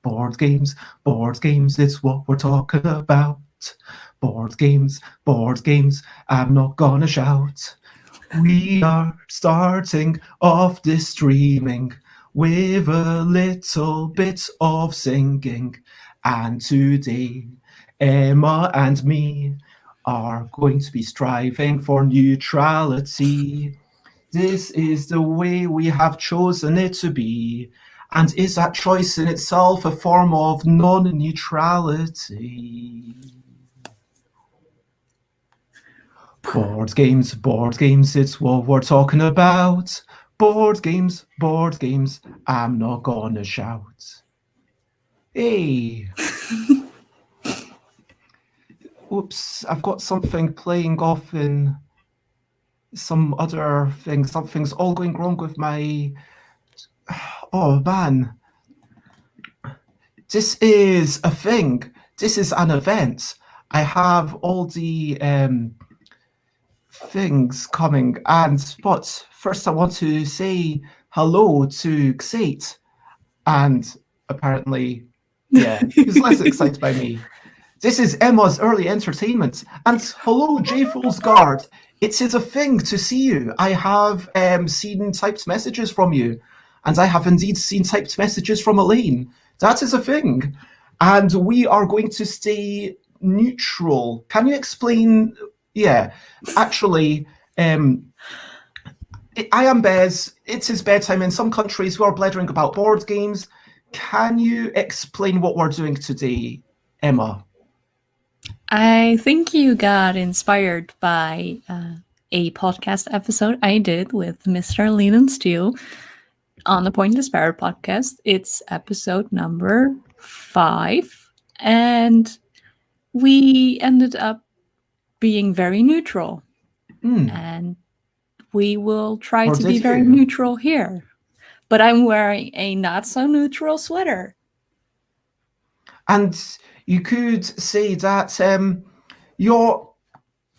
Board games, board games, it's what we're talking about. Board games, I'm not gonna shout. We are starting off this streaming with a little bit of singing. And today, Emma and me are going to be striving for neutrality. This is the way we have chosen it to be. And is that choice in itself a form of non-neutrality? Board games, it's what we're talking about. Board games, I'm not gonna shout. Hey. Oops, I've got something playing off in some other thing. Something's all going wrong with my... Oh, man. This is a thing. This is an event. I have all the... things coming, but first I want to say hello to Xate, and apparently, yeah, he's less excited by me. This is Emma's early entertainment, and hello, J Fool's Guard. It is a thing to see you. I have seen typed messages from you, and I have indeed seen typed messages from Elaine. That is a thing, and we are going to stay neutral. Can you explain? Yeah, actually, I am Bez. It is bedtime in some countries. We are blethering about board games. Can you explain what we're doing today, Emma? I think you got inspired by a podcast episode I did with Mr. Leland Steel on the Pointless Parrot podcast. It's episode number 5, and we ended up being very neutral. And we will try to be very neutral here. But I'm wearing a not so neutral sweater. And you could say that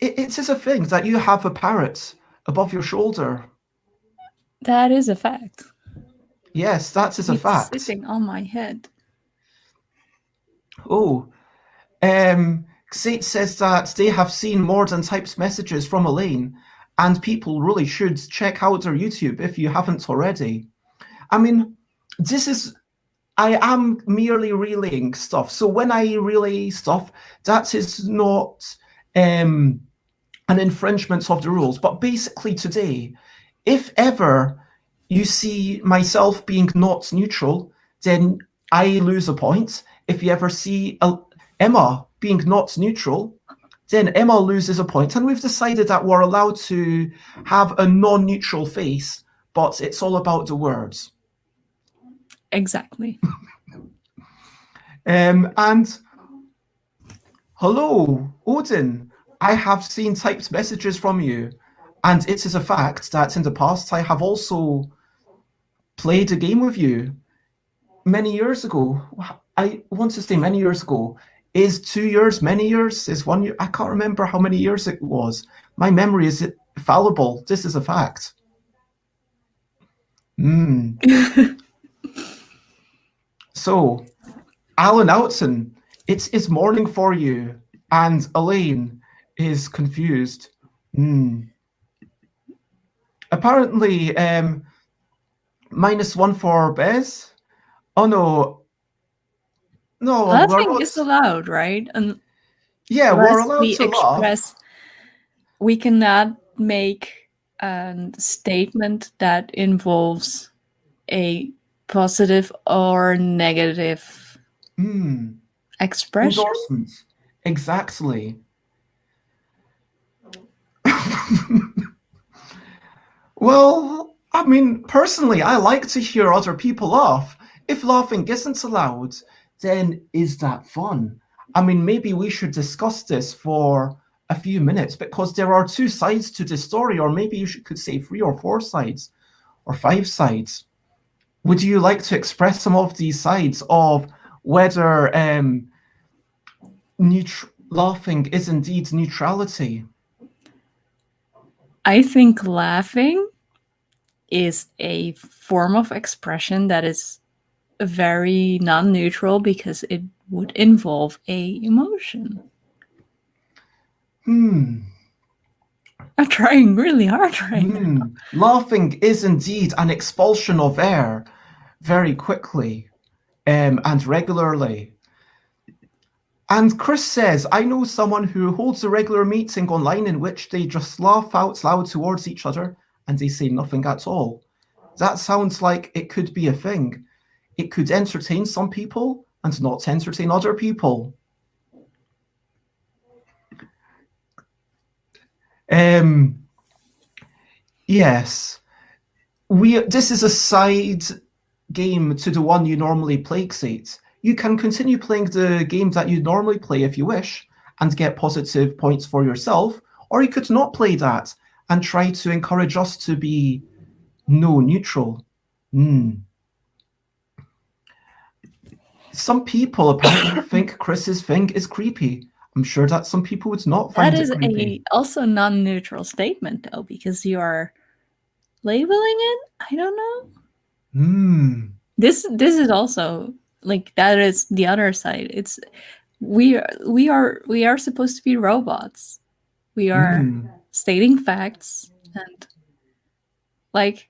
it is a thing that you have a parrot above your shoulder. That is a fact. Yes, that is a fact. It's sitting on my head. Oh, Xate says that they have seen more than typed messages from Elaine, and people really should check out their YouTube if you haven't already. I mean, I am merely relaying stuff. So when I relay stuff, that is not an infringement of the rules. But basically today, if ever you see myself being not neutral, then I lose a point. If you ever see Emma being not neutral, then Emma loses a point. And we've decided that we're allowed to have a non-neutral face, but it's all about the words. Exactly. And hello, Odin. I have seen typed messages from you, and it is a fact that in the past I have also played a game with you many years ago. I want to say many years ago. Is 2 years many years? Is 1 year? I can't remember how many years it was. My memory is fallible. This is a fact. So, Alan Outson, it is morning for you, and Elaine is confused. Apparently, -1 for Bez. Oh no. No, laughing is allowed, right? And yeah, we're allowed to laugh. We cannot make a statement that involves a positive or negative expression. Endorsements. Exactly. Well, I mean, personally, I like to hear other people laugh. If laughing isn't allowed, then is that fun? I mean, maybe we should discuss this for a few minutes, because there are 2 sides to this story, or maybe you could say 3 or 4 sides, or 5 sides. would you like to express some of these sides of whether laughing is indeed neutrality? I think laughing is a form of expression that is very non-neutral because it would involve a emotion. I'm trying really hard right now. Laughing is indeed an expulsion of air very quickly and regularly. And Chris says, I know someone who holds a regular meeting online in which they just laugh out loud towards each other and they say nothing at all. That sounds like it could be a thing. It could entertain some people and not entertain other people. Yes. This is a side game to the one you normally play, Xate. You can continue playing the game that you normally play if you wish and get positive points for yourself, or you could not play that and try to encourage us to be neutral. Some people apparently think Chris's thing is creepy. I'm sure that some people would not find it creepy. That is also non-neutral statement, though, because you are labeling it. I don't know. This is also like that is the other side. It's we are supposed to be robots. We are stating facts, and like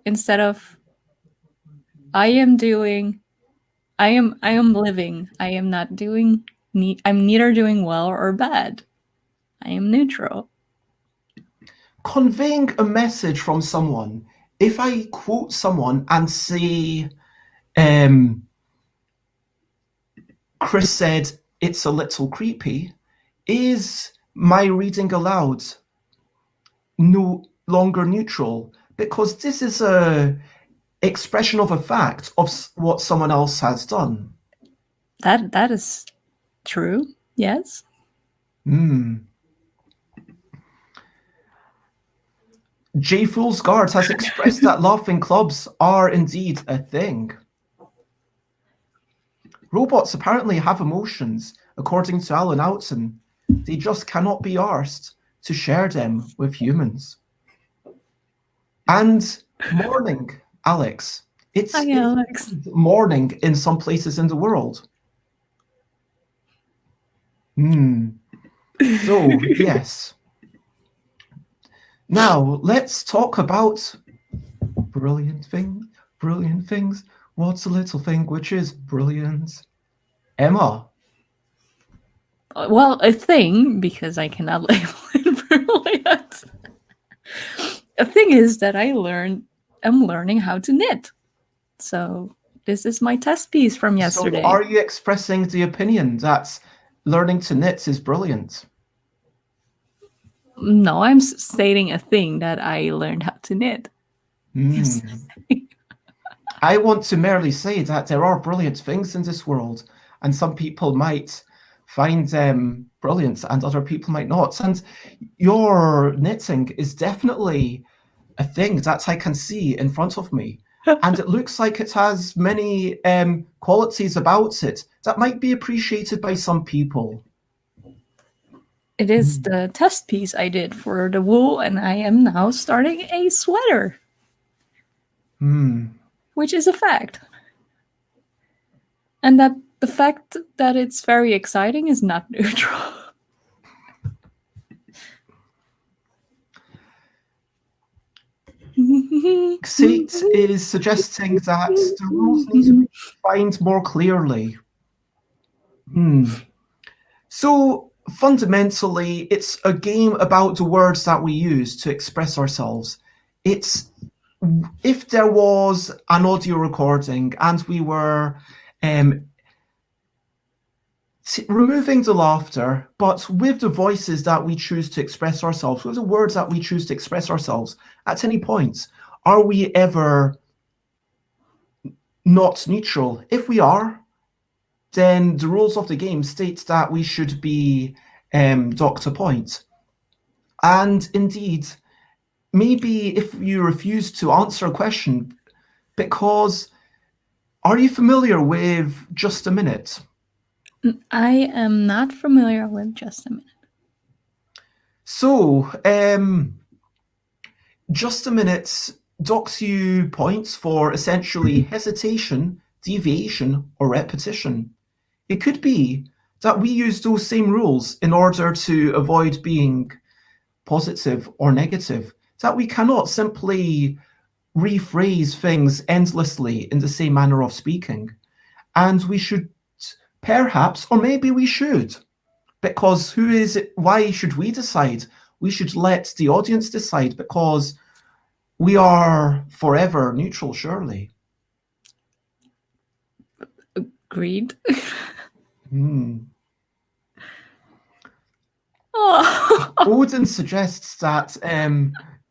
instead of I am living. I am not doing. I'm neither doing well or bad. I am neutral. Conveying a message from someone. If I quote someone and say, Chris said it's a little creepy, is my reading aloud no longer neutral? Because this is a expression of a fact of what someone else has done. That is true. Yes. J. Fool's Guard has expressed that laughing clubs are indeed a thing. Robots apparently have emotions, according to Alan Outson. They just cannot be arsed to share them with humans. And morning, Alex. It's morning in some places in the world. So, yes. Now, let's talk about brilliant things. What's a little thing which is brilliant? Emma. Well, a thing, because I cannot label it brilliant. A thing is that I'm learning how to knit. So this is my test piece from yesterday. So are you expressing the opinion that learning to knit is brilliant? No, I'm stating a thing that I learned how to knit. I want to merely say that there are brilliant things in this world, and some people might find them brilliant and other people might not. And your knitting is definitely a thing that I can see in front of me. And it looks like it has many qualities about it that might be appreciated by some people. It is the test piece I did for the wool, and I am now starting a sweater. Which is a fact. And that the fact that it's very exciting is not neutral. Xate is suggesting that the rules need to be defined more clearly. So fundamentally, it's a game about the words that we use to express ourselves. It's if there was an audio recording and we were removing the laughter, but with the voices that we choose to express ourselves, with the words that we choose to express ourselves, at any point, are we ever not neutral? If we are, then the rules of the game state that we should be docked a point. And indeed, maybe if you refuse to answer a question, Because are you familiar with Just a Minute? I am not familiar with Just a Minute. So, Just a Minute docks you points for essentially hesitation, deviation, or repetition. It could be that we use those same rules in order to avoid being positive or negative, that we cannot simply rephrase things endlessly in the same manner of speaking. And we should perhaps, or maybe we should, because who is it? Why should we decide? We should let the audience decide, because we are forever neutral, surely. Agreed. Odin suggests that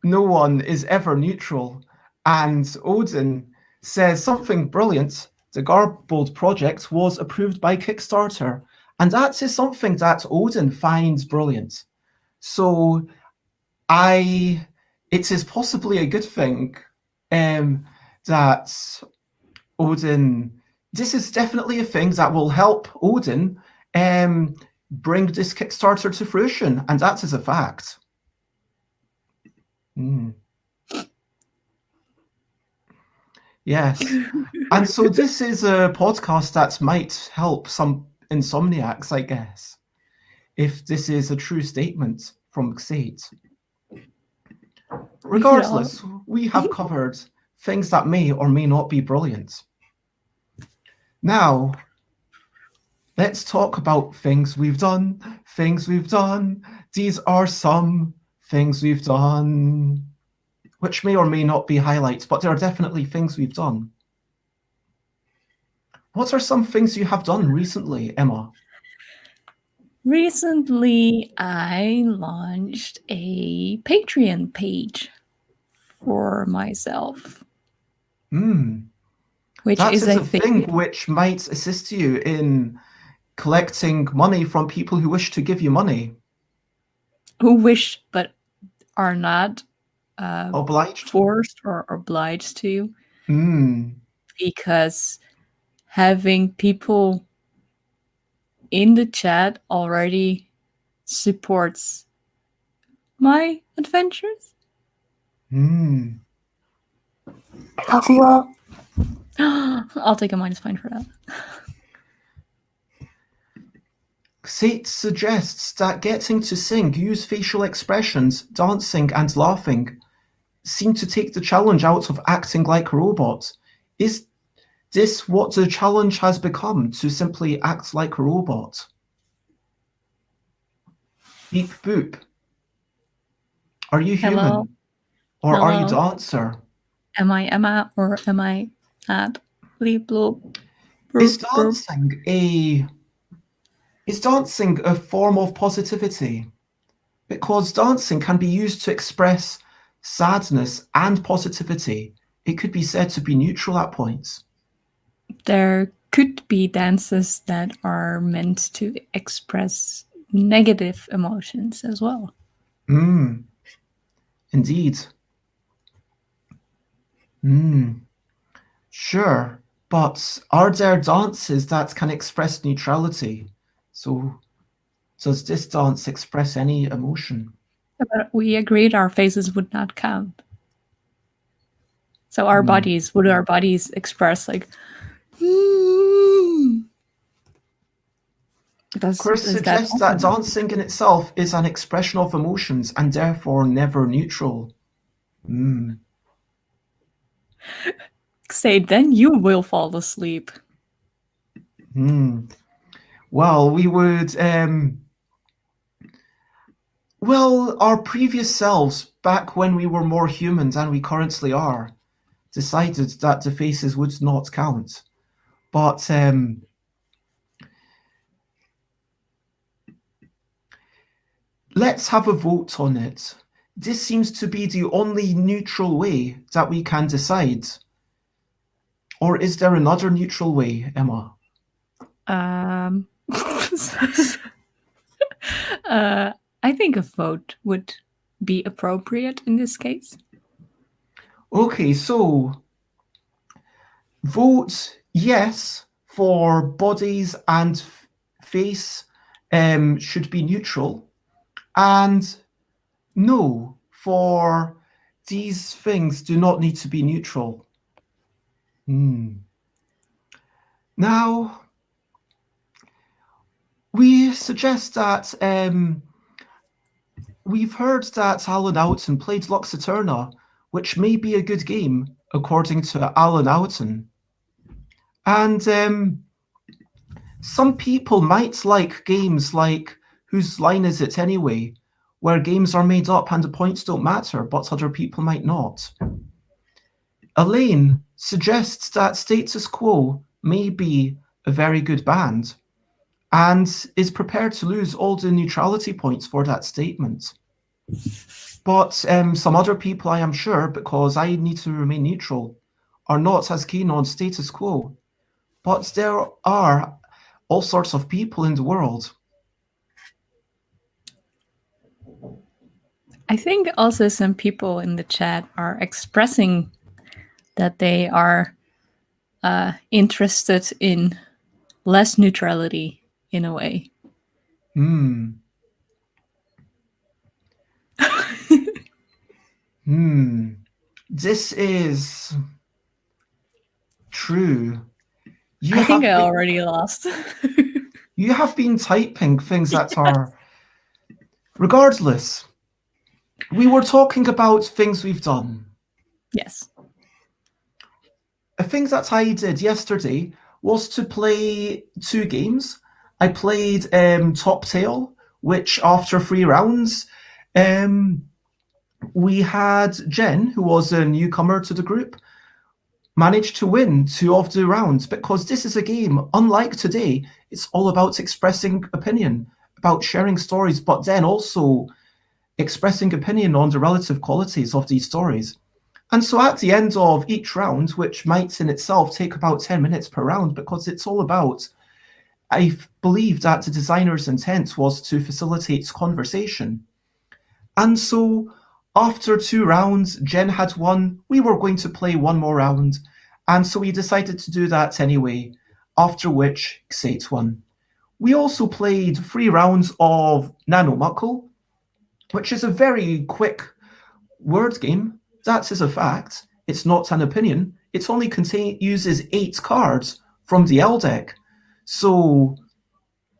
no one is ever neutral, and Odin says something brilliant. The Garbled project was approved by Kickstarter, and that is something that Odin finds brilliant. So it is possibly a good thing that Odin, this is definitely a thing that will help Odin bring this Kickstarter to fruition, and that is a fact. Yes. And so this is a podcast that might help some insomniacs, I guess, if this is a true statement from Xate. Regardless, we have covered things that may or may not be brilliant. Now, let's talk about things we've done. Things we've done. These are some things we've done, which may or may not be highlights, but there are definitely things we've done. What are some things you have done recently, Emma? Recently, I launched a Patreon page for myself. Which that is a thing which might assist you in collecting money from people who wish to give you money. Who wish but are not obliged, forced or obliged to. Because having people in the chat already supports my adventures. I'll take a minus point for that. Xate suggests that getting to sing, use facial expressions, dancing and laughing seem to take the challenge out of acting like a robot. Is this what the challenge has become, to simply act like a robot? Beep boop. Are you human? Hello? Or Hello? are you dancer? Am I Emma or am I at bleep bloop? Is dancing a form of positivity? Because dancing can be used to express sadness and positivity. It could be said to be neutral at points. There could be dances that are meant to express negative emotions as well. Indeed. Sure. But are there dances that can express neutrality? So does this dance express any emotion? But we agreed our faces would not count. So our bodies, would our bodies express like... Chris suggests that dancing in itself is an expression of emotions and therefore never neutral. Say, then you will fall asleep. Well, we would... well, our previous selves, back when we were more human than we currently are, decided that the faces would not count. But let's have a vote on it. This seems to be the only neutral way that we can decide. Or is there another neutral way, Emma? I think a vote would be appropriate in this case. Okay, so Vote yes for bodies and face should be neutral, and no for these things do not need to be neutral. Now, we suggest that we've heard that Alan Oughton played Lux Eterna, which may be a good game, according to Alan Oughton. And some people might like games like Whose Line Is It Anyway, where games are made up and the points don't matter, but other people might not. Elaine suggests that Status Quo may be a very good band and is prepared to lose all the neutrality points for that statement. But some other people, I am sure, because I need to remain neutral, are not as keen on Status Quo. But there are all sorts of people in the world. I think also some people in the chat are expressing that they are interested in less neutrality in a way. This is true. I think I already lost. You have been typing things that are... Regardless, we were talking about things we've done. Yes. A thing that I did yesterday was to play 2 games. I played Top Tail, which after 3 rounds, we had Jen, who was a newcomer to the group, managed to win 2 of the rounds, because this is a game, unlike today, it's all about expressing opinion, about sharing stories, but then also expressing opinion on the relative qualities of these stories. And so at the end of each round, which might in itself take about 10 minutes per round, because it's all about, I believe that the designer's intent was to facilitate conversation. And so after 2 rounds, Jen had won. We were going to play 1 more round. And so we decided to do that anyway, after which Xate won. We also played 3 rounds of Nanomuckle, which is a very quick word game. That is a fact. It's not an opinion. It only uses 8 cards from the L deck. So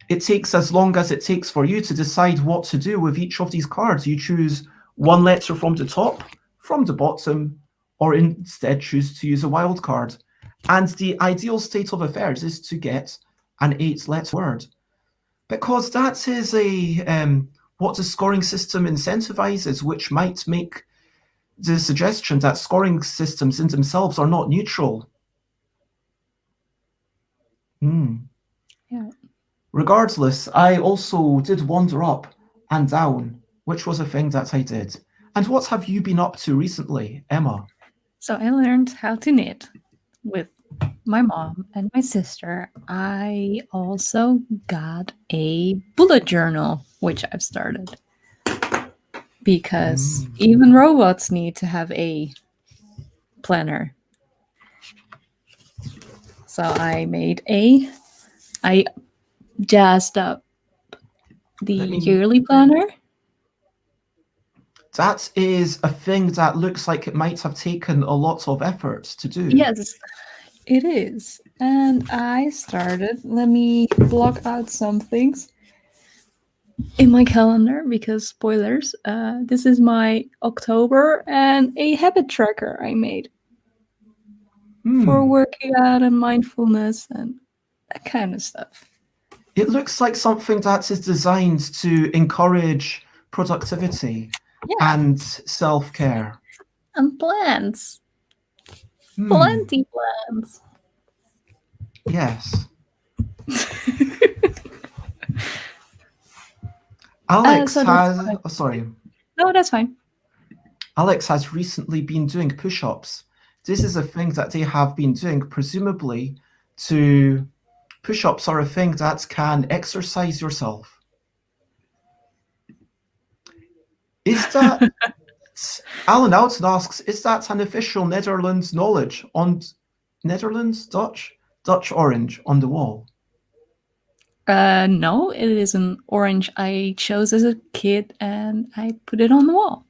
it takes as long as it takes for you to decide what to do with each of these cards. You choose 1 letter from the top, from the bottom, or instead choose to use a wild card. And the ideal state of affairs is to get an 8-letter word, because that is what the scoring system incentivizes, which might make the suggestion that scoring systems in themselves are not neutral. Yeah. Regardless, I also did wander up and down, which was a thing that I did. And what have you been up to recently, Emma? So I learned how to knit with my mom and my sister. I also got a bullet journal, which I've started. Because even robots need to have a planner. So I jazzed up the yearly planner. That is a thing that looks like it might have taken a lot of effort to do. Yes, it is. And I started, let me block out some things in my calendar, because spoilers, this is my October and a habit tracker I made for working out and mindfulness and that kind of stuff. It looks like something that is designed to encourage productivity and self-care. And plants. Plenty plants. Yes. Alex has... Oh, sorry. No, that's fine. Alex has recently been doing push-ups. This is a thing that they have been doing, presumably to... Push-ups are a thing that can exercise yourself. Is that... Alan Oughton asks, is that an official Netherlands knowledge on Netherlands, Dutch, Dutch orange on the wall. No, it is an orange I chose as a kid and I put it on the wall.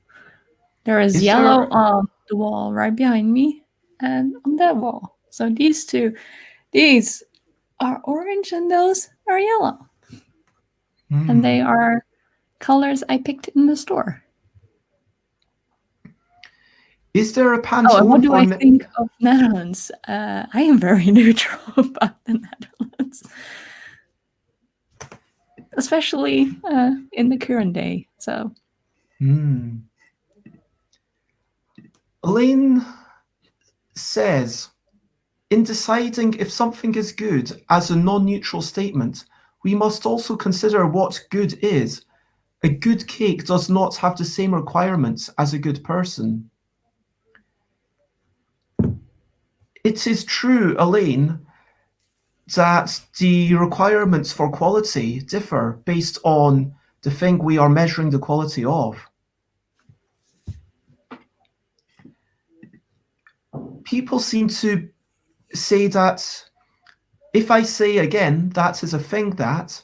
There is yellow on the wall right behind me and on that wall. So these are orange and those are yellow. And they are colors I picked in the store. Is there a Pantone Oh, and what do I think of Netherlands? I am very neutral about the Netherlands. Especially in the current day. So, Elaine says, in deciding if something is good as a non-neutral statement, we must also consider what good is. A good cake does not have the same requirements as a good person. It is true, Elaine, that the requirements for quality differ based on the thing we are measuring the quality of. People seem to say that if I say again, that is a thing that,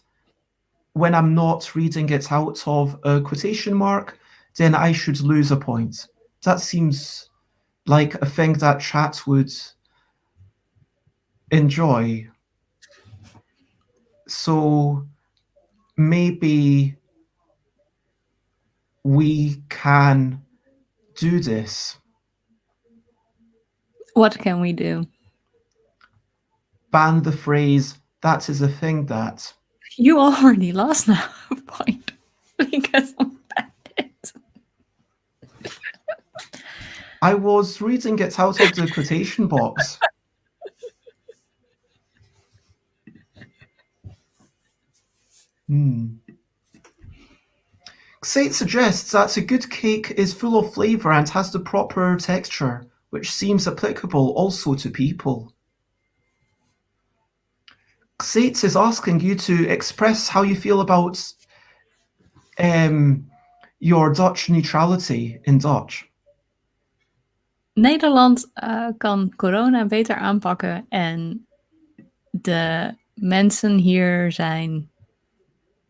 when I'm not reading it out of a quotation mark, then I should lose a point. That seems like a thing that chat would enjoy. So maybe we can do this. what can we do? Ban the phrase, that is a thing that. You already lost now a point because of that. I was reading it out of the quotation box. Xate suggests that a good cake is full of flavour and has the proper texture, which seems applicable also to people. Xate is asking you to express how you feel about your Dutch neutrality in Dutch. Nederland kan corona beter aanpakken en de mensen hier zijn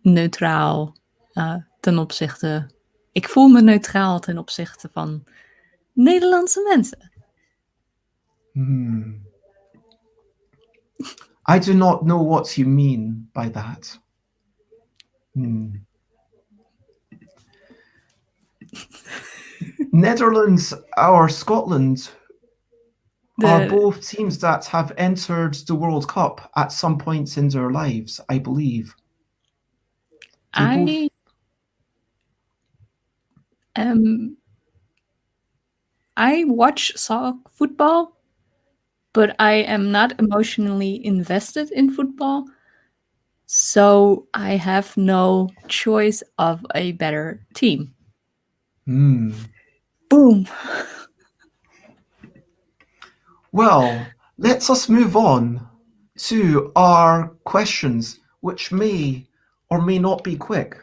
neutraal ten opzichte... Ik voel me neutraal ten opzichte van Nederlandse mensen. I do not know what you mean by that. Netherlands or Scotland are both teams that have entered the World Cup at some point in their lives, I believe. I watch football, but I am not emotionally invested in football. So I have no choice of a better team. Boom. Well, let us move on to our questions, which may or may not be quick.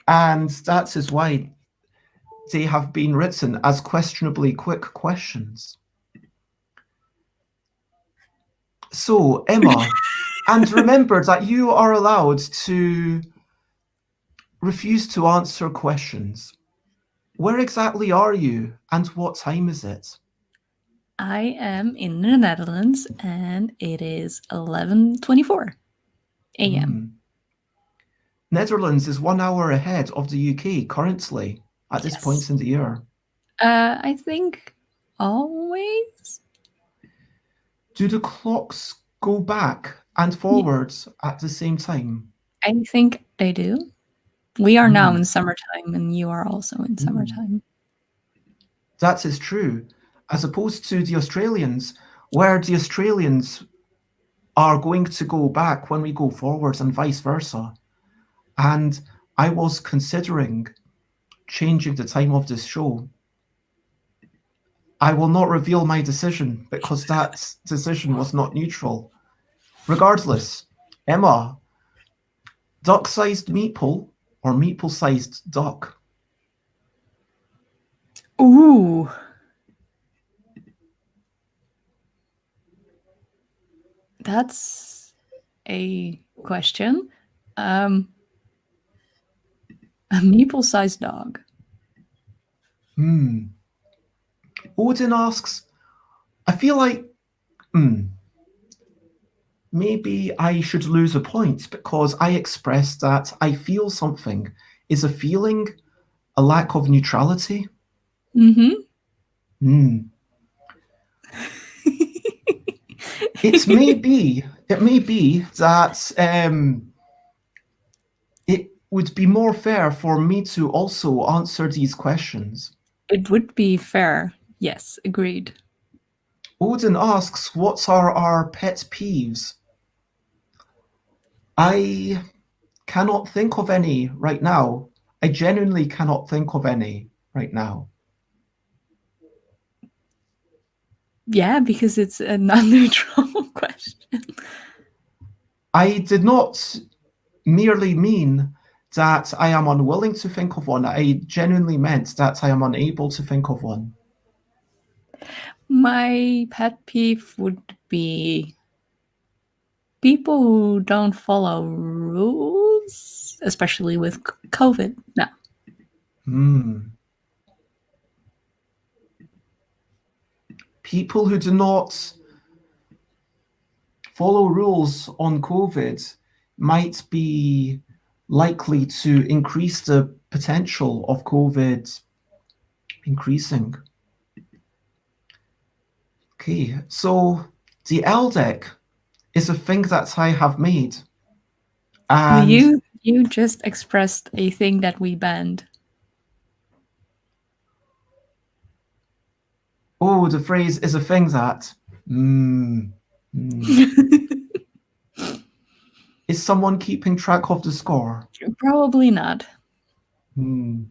And that is why they have been written as questionably quick questions. So, Emma, and remember that you are allowed to refuse to answer questions. Where exactly are you and what time is it? I am in the Netherlands and it is 11:24 a.m. Netherlands is 1 hour ahead of the UK currently at this point in the year. I think always. Do the clocks go back and forwards at the same time? I think they do. We are now in summertime and you are also in summertime. That is true, as opposed to the Australians, where the Australians are going to go back when we go forwards and vice versa. And I was considering changing the time of this show. I will not reveal my decision because that decision was not neutral. Regardless, Emma, duck-sized meeple or meeple-sized duck? Ooh. That's a question. A meeple-sized dog. Odin asks, I feel like maybe I should lose a point because I expressed that I feel something. Is a feeling a lack of neutrality? Mm-hmm. It may be that it would be more fair for me to also answer these questions. It would be fair. Yes, agreed. Odin asks, what are our pet peeves? I cannot think of any right now. I genuinely cannot think of any right now. Yeah, because it's a non-neutral question. I did not merely mean that I am unwilling to think of one. I genuinely meant that I am unable to think of one. My pet peeve would be people who don't follow rules, especially with COVID. No. People who do not follow rules on COVID might be likely to increase the potential of COVID increasing. Okay, so the L deck is a thing that I have made. And you just expressed a thing that we banned. Oh, the phrase is a thing that. Is someone keeping track of the score? Probably not. The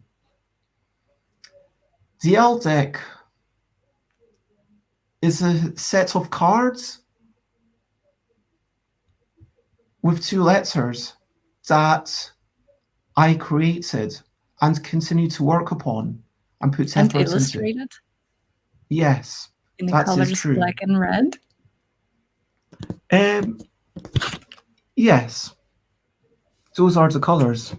L deck is a set of cards with two letters that I created and continue to work upon and put And effort into. illustrated? Yes, in the that is colors true. black and red? Yes, those are the colors.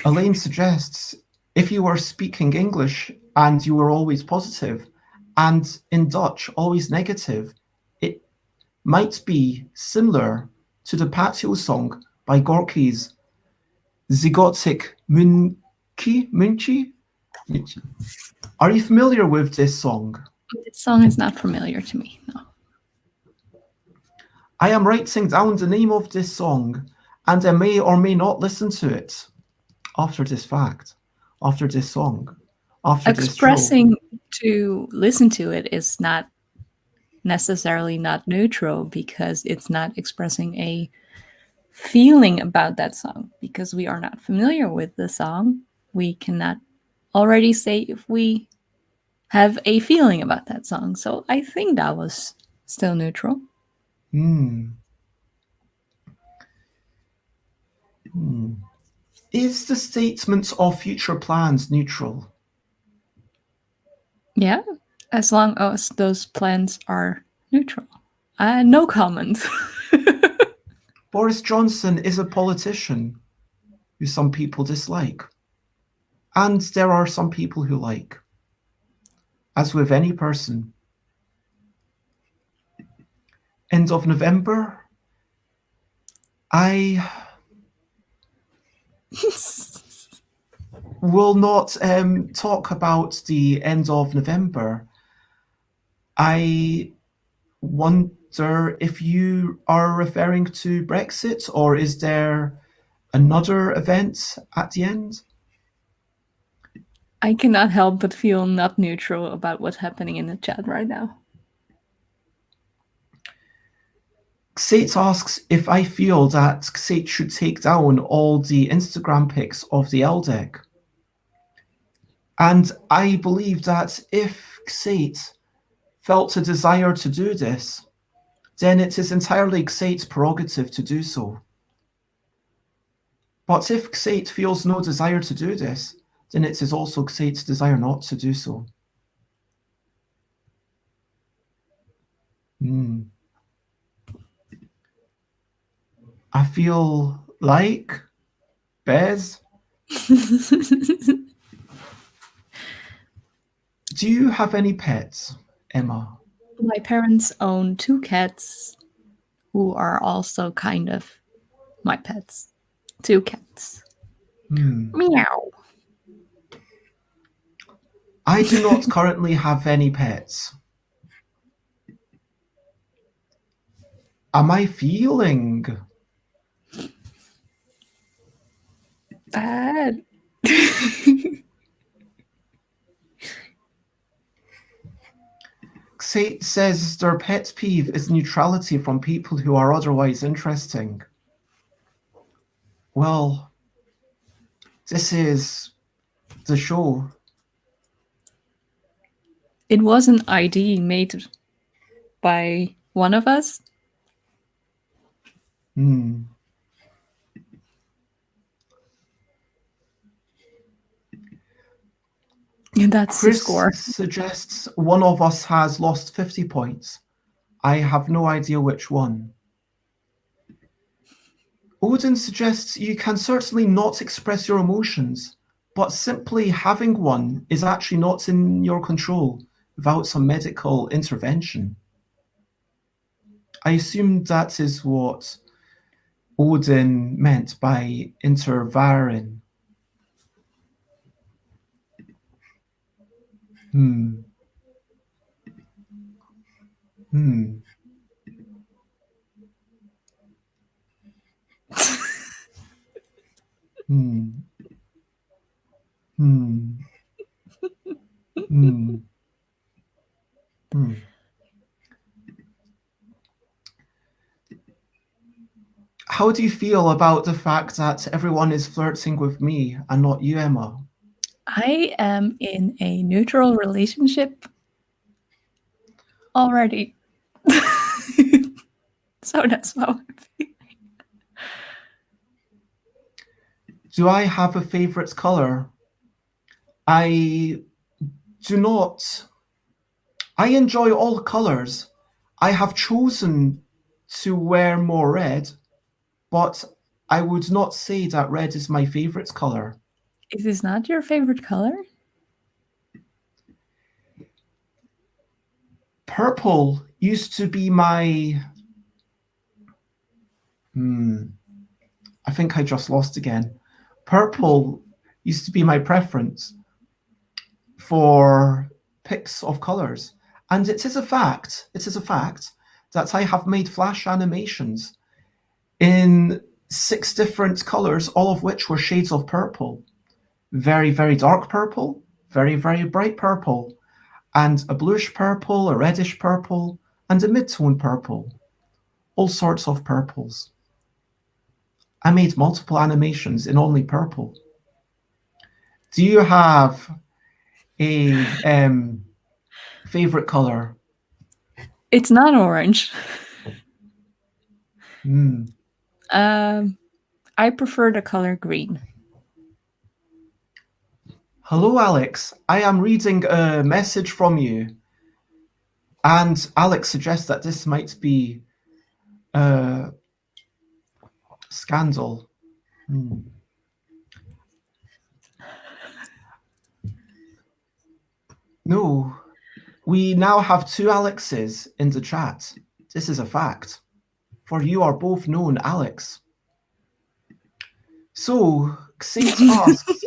Elaine suggests if you were speaking English and you were always positive, and in Dutch always negative, it might be similar to the patio song by Gorky's Zygotic Munchi. Are you familiar with this song? This song is not familiar to me, no. I am writing down the name of this song, and I may or may not listen to it after this fact, after this song, after Expressing this show. to listen to it is not necessarily not neutral because it's not expressing a feeling about that song because we are not familiar with the song. We cannot already say if we have a feeling about that song. So I think that was still neutral. Is the statement of future plans neutral? Yeah, as long as those plans are neutral. No comment. Boris Johnson is a politician who some people dislike. And there are some people who like. As with any person. End of November, I will not talk about the end of November. I wonder if you are referring to Brexit, or is there another event at the end? I cannot help but feel not neutral about what's happening in the chat right now. Xate asks if I feel that Xate should take down all the Instagram pics of the L deck. And I believe that if Xate felt a desire to do this, then it is entirely Xate's prerogative to do so. But if Xate feels no desire to do this, then it is also Xate's desire not to do so. Hmm. I feel like Bez. Do you have any pets, Emma? My parents own 2 cats who are also kind of my pets. 2 cats. Hmm. Meow. I do not currently have any pets. Am I feeling? Bad. Xate says their pet peeve is neutrality from people who are otherwise interesting. Well, this is the show. It was an ID made by one of us. Hmm. And that's the Chris score. suggests one of us has lost 50 points. I have no idea which one. Odin suggests you can certainly not express your emotions, but simply having one is actually not in your control without some medical intervention. I assume that is what Odin meant by intervarin. Hmm. Hmm. Hmm. Hmm. Hmm. Hmm. How do you feel about the fact that everyone is flirting with me and not you, Emma? I am in a neutral relationship already. So that's how I feel. Do I have a favorite color? I do not. I enjoy all colors. I have chosen to wear more red, but I would not say that red is my favorite color. Is this not your favorite color? Purple used to be my. I think I just lost again. Purple used to be my preference for picks of colors. And it is a fact that I have made flash animations in 6 different colors, all of which were shades of purple. Very, very dark purple, very, very bright purple, and a bluish purple, a reddish purple, and a mid-tone purple. All sorts of purples. I made multiple animations in only purple. Do you have a favorite color? It's not orange. Hmm. I prefer the color green. Hello, Alex. I am reading a message from you. And Alex suggests that this might be a scandal. No, we now have 2 Alexes in the chat. This is a fact. For you are both known Alex. So, Xate asks,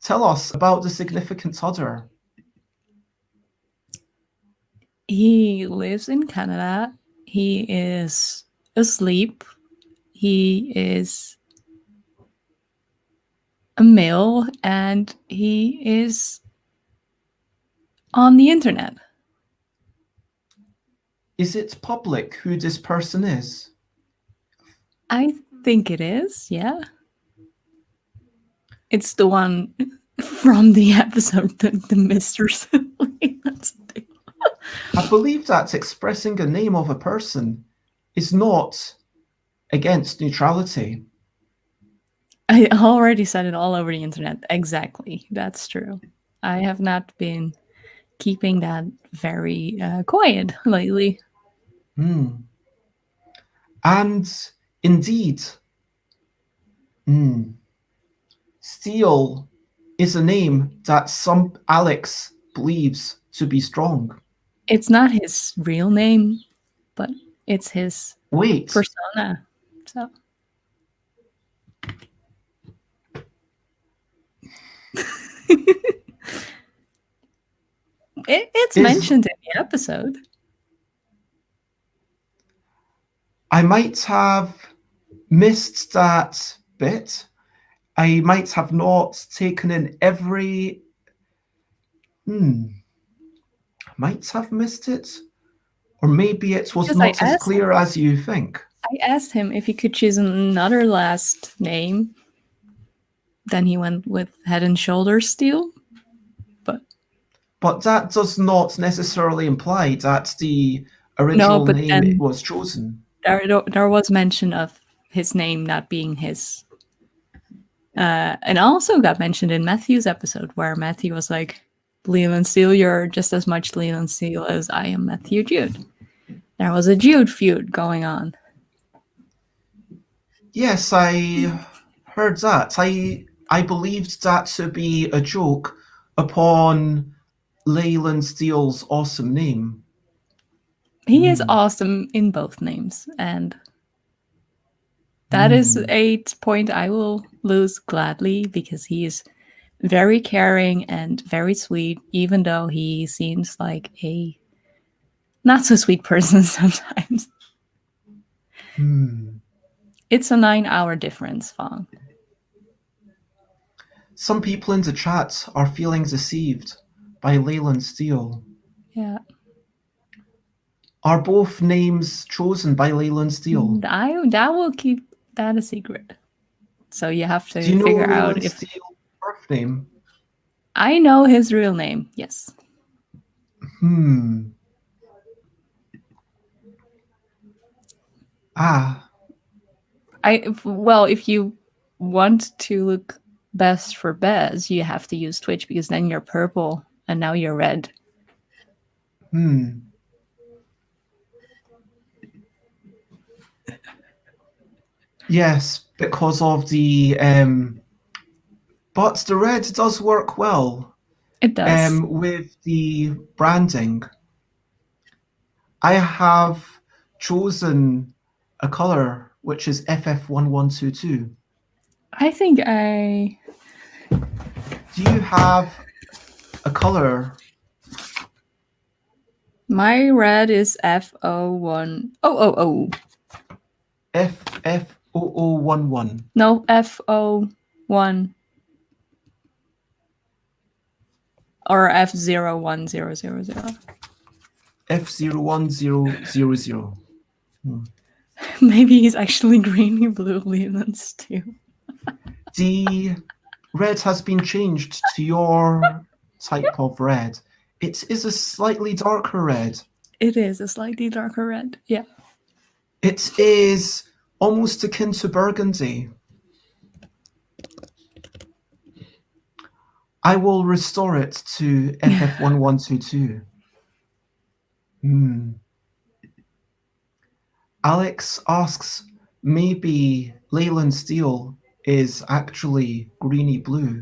tell us about the significant other. He lives in Canada. He is asleep. He is a male and he is on the internet. Is it public who this person is? I think it is, yeah. It's the one from the episode, the Mr. Silly. I believe that expressing a name of a person is not against neutrality. I already said it all over the internet. Exactly. That's true. I have not been keeping that very quiet lately. And indeed, Steel is a name that some Alex believes to be strong. It's not his real name, but it's his Wait, persona. So it's is mentioned in the episode. I might have missed that bit. I might have not taken in every. Might have missed it, or maybe it was Because not as clear as you think. I asked him if he could choose another last name. Then he went with Head and Shoulders Steel. But that does not necessarily imply that the No, original but name then was chosen. there was mention of his name not being his. And also got mentioned in Matthew's episode where Matthew was like, Leland Steel, you're just as much Leland Steel as I am Matthew Jude. There was a Jude feud going on. Yes, I heard that. I believed that to be a joke upon Leland Steele's awesome name. He is awesome in both names, and that is a point I will lose gladly because he is very caring and very sweet, even though he seems like a not so sweet person sometimes. It's a 9-hour difference, Fong. Some people in the chat are feeling deceived by Leland Steele. Yeah. Are both names chosen by Leland Steel? That will keep that a secret. So you have to Do you know figure out Leland if Steele's birth name? I know his real name. Yes. If you want to look best for Bez, you have to use Twitch because then you're purple and now you're red. Yes, because of the but the red does work well. It does. With the branding. I have chosen a color which is FF1122. I think I. Do you have a color? My red is FO1. Oh. FF0011. No, FO1. Or F01000. F01000. Maybe he's actually greeny blue Leland Steel. The red has been changed to your type of red. It is a slightly darker red. It is a slightly darker red, yeah. It is almost akin to burgundy. I will restore it to FF1122. Alex asks, maybe Leland Steel is actually greeny blue.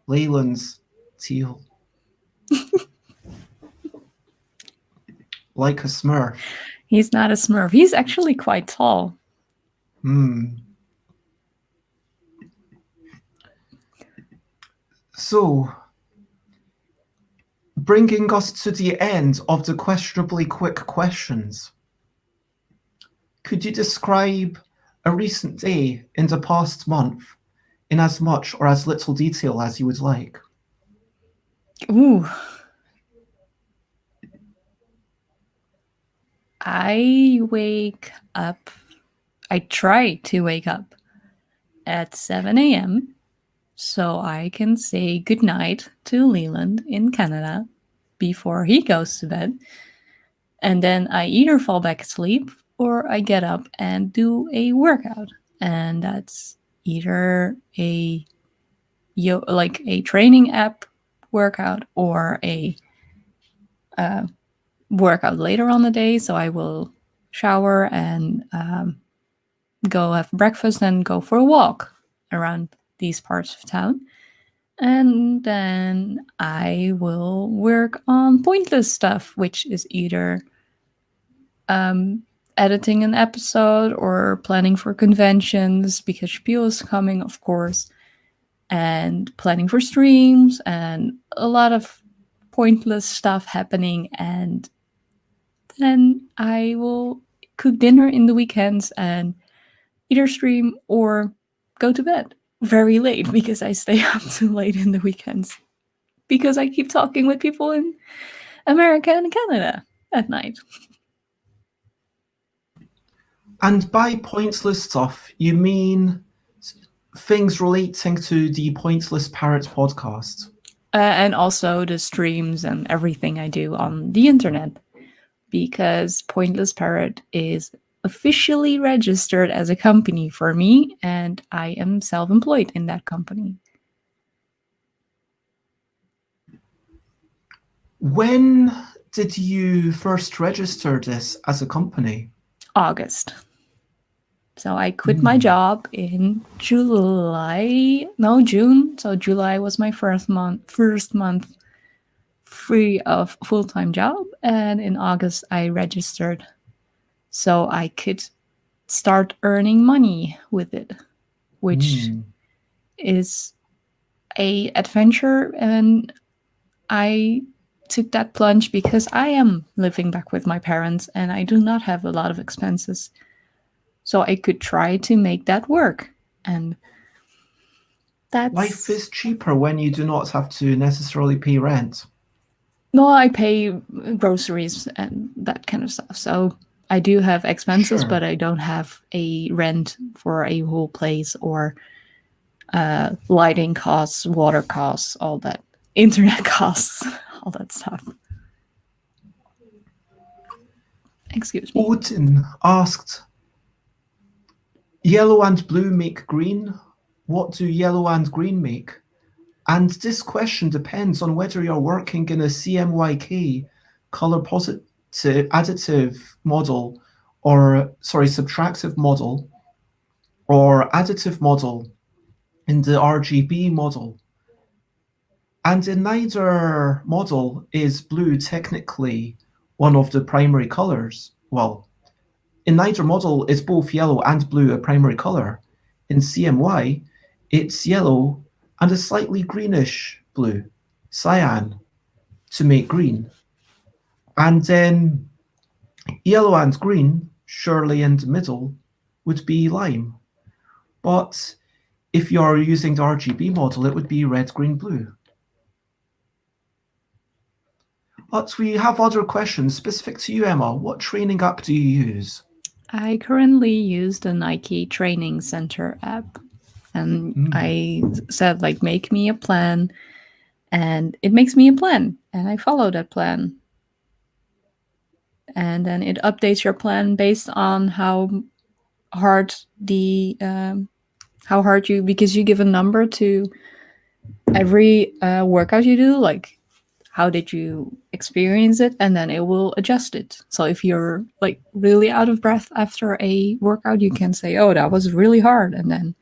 Leland's teal. Like a Smurf. He's not a Smurf. He's actually quite tall. So, bringing us to the end of the questionably quick questions. Could you describe a recent day in the past month in as much or as little detail as you would like? Ooh. I try to wake up at 7 a.m. so I can say goodnight to Leland in Canada before he goes to bed. And then I either fall back asleep or I get up and do a workout. And that's either a training app workout or a work out later on the day, so I will shower and go have breakfast and go for a walk around these parts of town. And then I will work on pointless stuff, which is either editing an episode or planning for conventions, because Spiel is coming, of course, and planning for streams and a lot of pointless stuff happening. And then I will cook dinner in the weekends and either stream or go to bed very late because I stay up too late in the weekends because I keep talking with people in America and Canada at night. And by pointless stuff, you mean things relating to the Pointless Parrot podcast? And also the streams and everything I do on the internet, because Pointless Parrot is officially registered as a company for me, and I am self-employed in that company. When did you first register this as a company? August. So I quit my job in June. So July was my first month free of full-time job, and in August I registered so I could start earning money with it, which is a adventure. And I took that plunge because I am living back with my parents and I do not have a lot of expenses. So I could try to make that work. And that's... Life is cheaper when you do not have to necessarily pay rent. No, I pay groceries and that kind of stuff. So I do have expenses, but I don't have a rent for a whole place or lighting costs, water costs, all that, internet costs, all that stuff. Excuse me. Odin asked, yellow and blue make green. What do yellow and green make? And this question depends on whether you're working in a CMYK, color positive additive model, or subtractive model, or additive model in the RGB model. And in neither model is blue technically one of the primary colors. Well, in neither model is both yellow and blue a primary color. In CMY, it's yellow and a slightly greenish blue, cyan, to make green. And then yellow and green, surely in the middle, would be lime. But if you're using the RGB model, it would be red, green, blue. But we have other questions specific to you, Emma. What training app do you use? I currently use the Nike Training Center app. And I said, like, make me a plan. And it makes me a plan. And I follow that plan. And then it updates your plan based on how hard because you give a number to every workout you do, like how did you experience it, and then it will adjust it. So if you're like really out of breath after a workout, you can say, oh, that was really hard, and then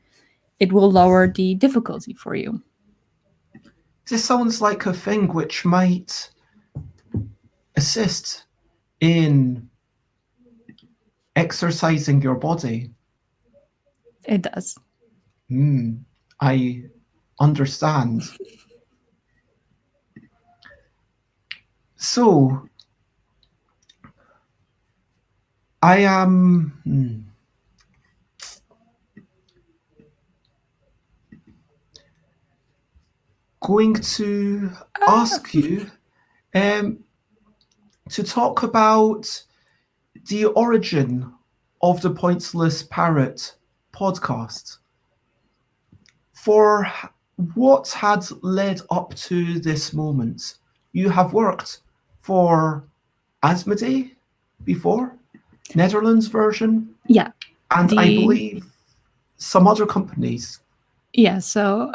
it will lower the difficulty for you. This sounds like a thing which might assist in exercising your body. It does. I understand. So, I am going to ask you to talk about the origin of the Pointless Parrot podcast. For what had led up to this moment? You have worked for Asmodee before, Netherlands version. Yeah. And I believe some other companies. Yeah, so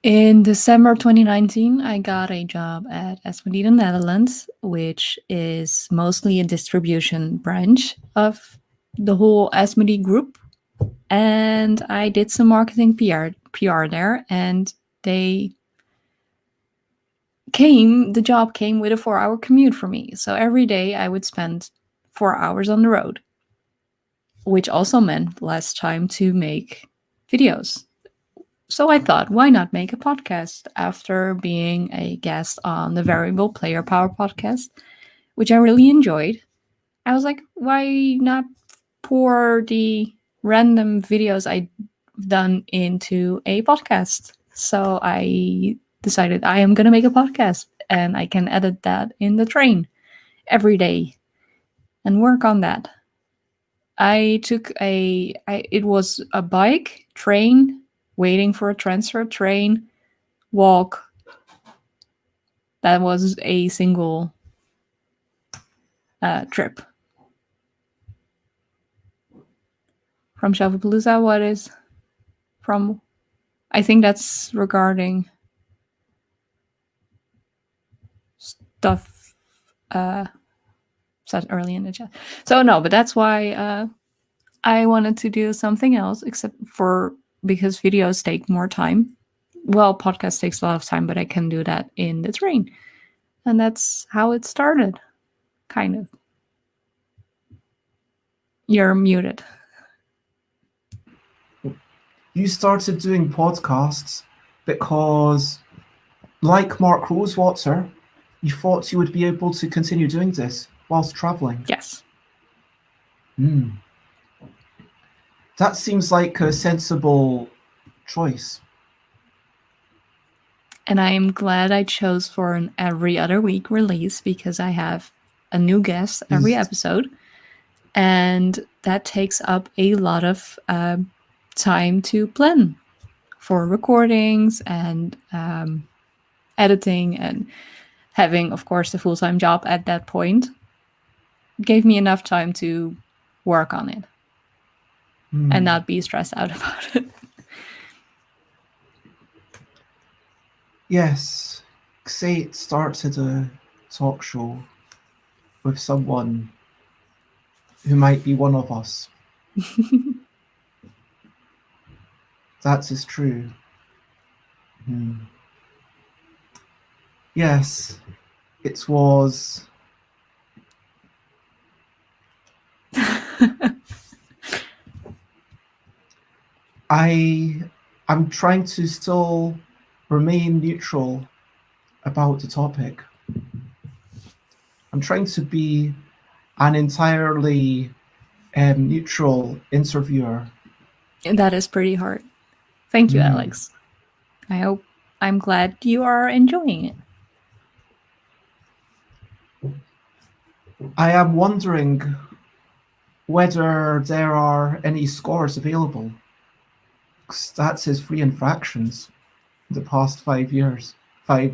In December 2019, I got a job at Asmodee in the Netherlands, which is mostly a distribution branch of the whole Asmodee group. And I did some marketing PR there, and the job came with a 4-hour commute for me. So every day I would spend 4 hours on the road, which also meant less time to make videos. So I thought, why not make a podcast after being a guest on the Variable Player Power podcast, which I really enjoyed. I was like, why not pour the random videos I've done into a podcast? So I decided I am going to make a podcast and I can edit that in the train every day and work on that. It was a bike, train, waiting for a transfer, train, walk. That was a single trip. From Shelfapalooza, what is from? I think that's regarding stuff said early in the chat. So no, but that's why I wanted to do something else, because videos take more time. Well, podcast takes a lot of time, but I can do that in the train. And that's how it started, kind of. You're muted. You started doing podcasts because, like Mark Rosewater, you thought you would be able to continue doing this whilst traveling. Yes. That seems like a sensible choice. And I am glad I chose for an every other week release, because I have a new guest every episode. And that takes up a lot of time to plan for recordings and editing, and having, of course, the full-time job at that point gave me enough time to work on it and not be stressed out about it. Yes, Xate started a talk show with someone who might be one of us. That is true. Yes, it was. I'm trying to still remain neutral about the topic. I'm trying to be an entirely neutral interviewer. That is pretty hard. Thank you, Alex. I'm glad you are enjoying it. I am wondering whether there are any scores available. That says free infractions in the past 5 years. 5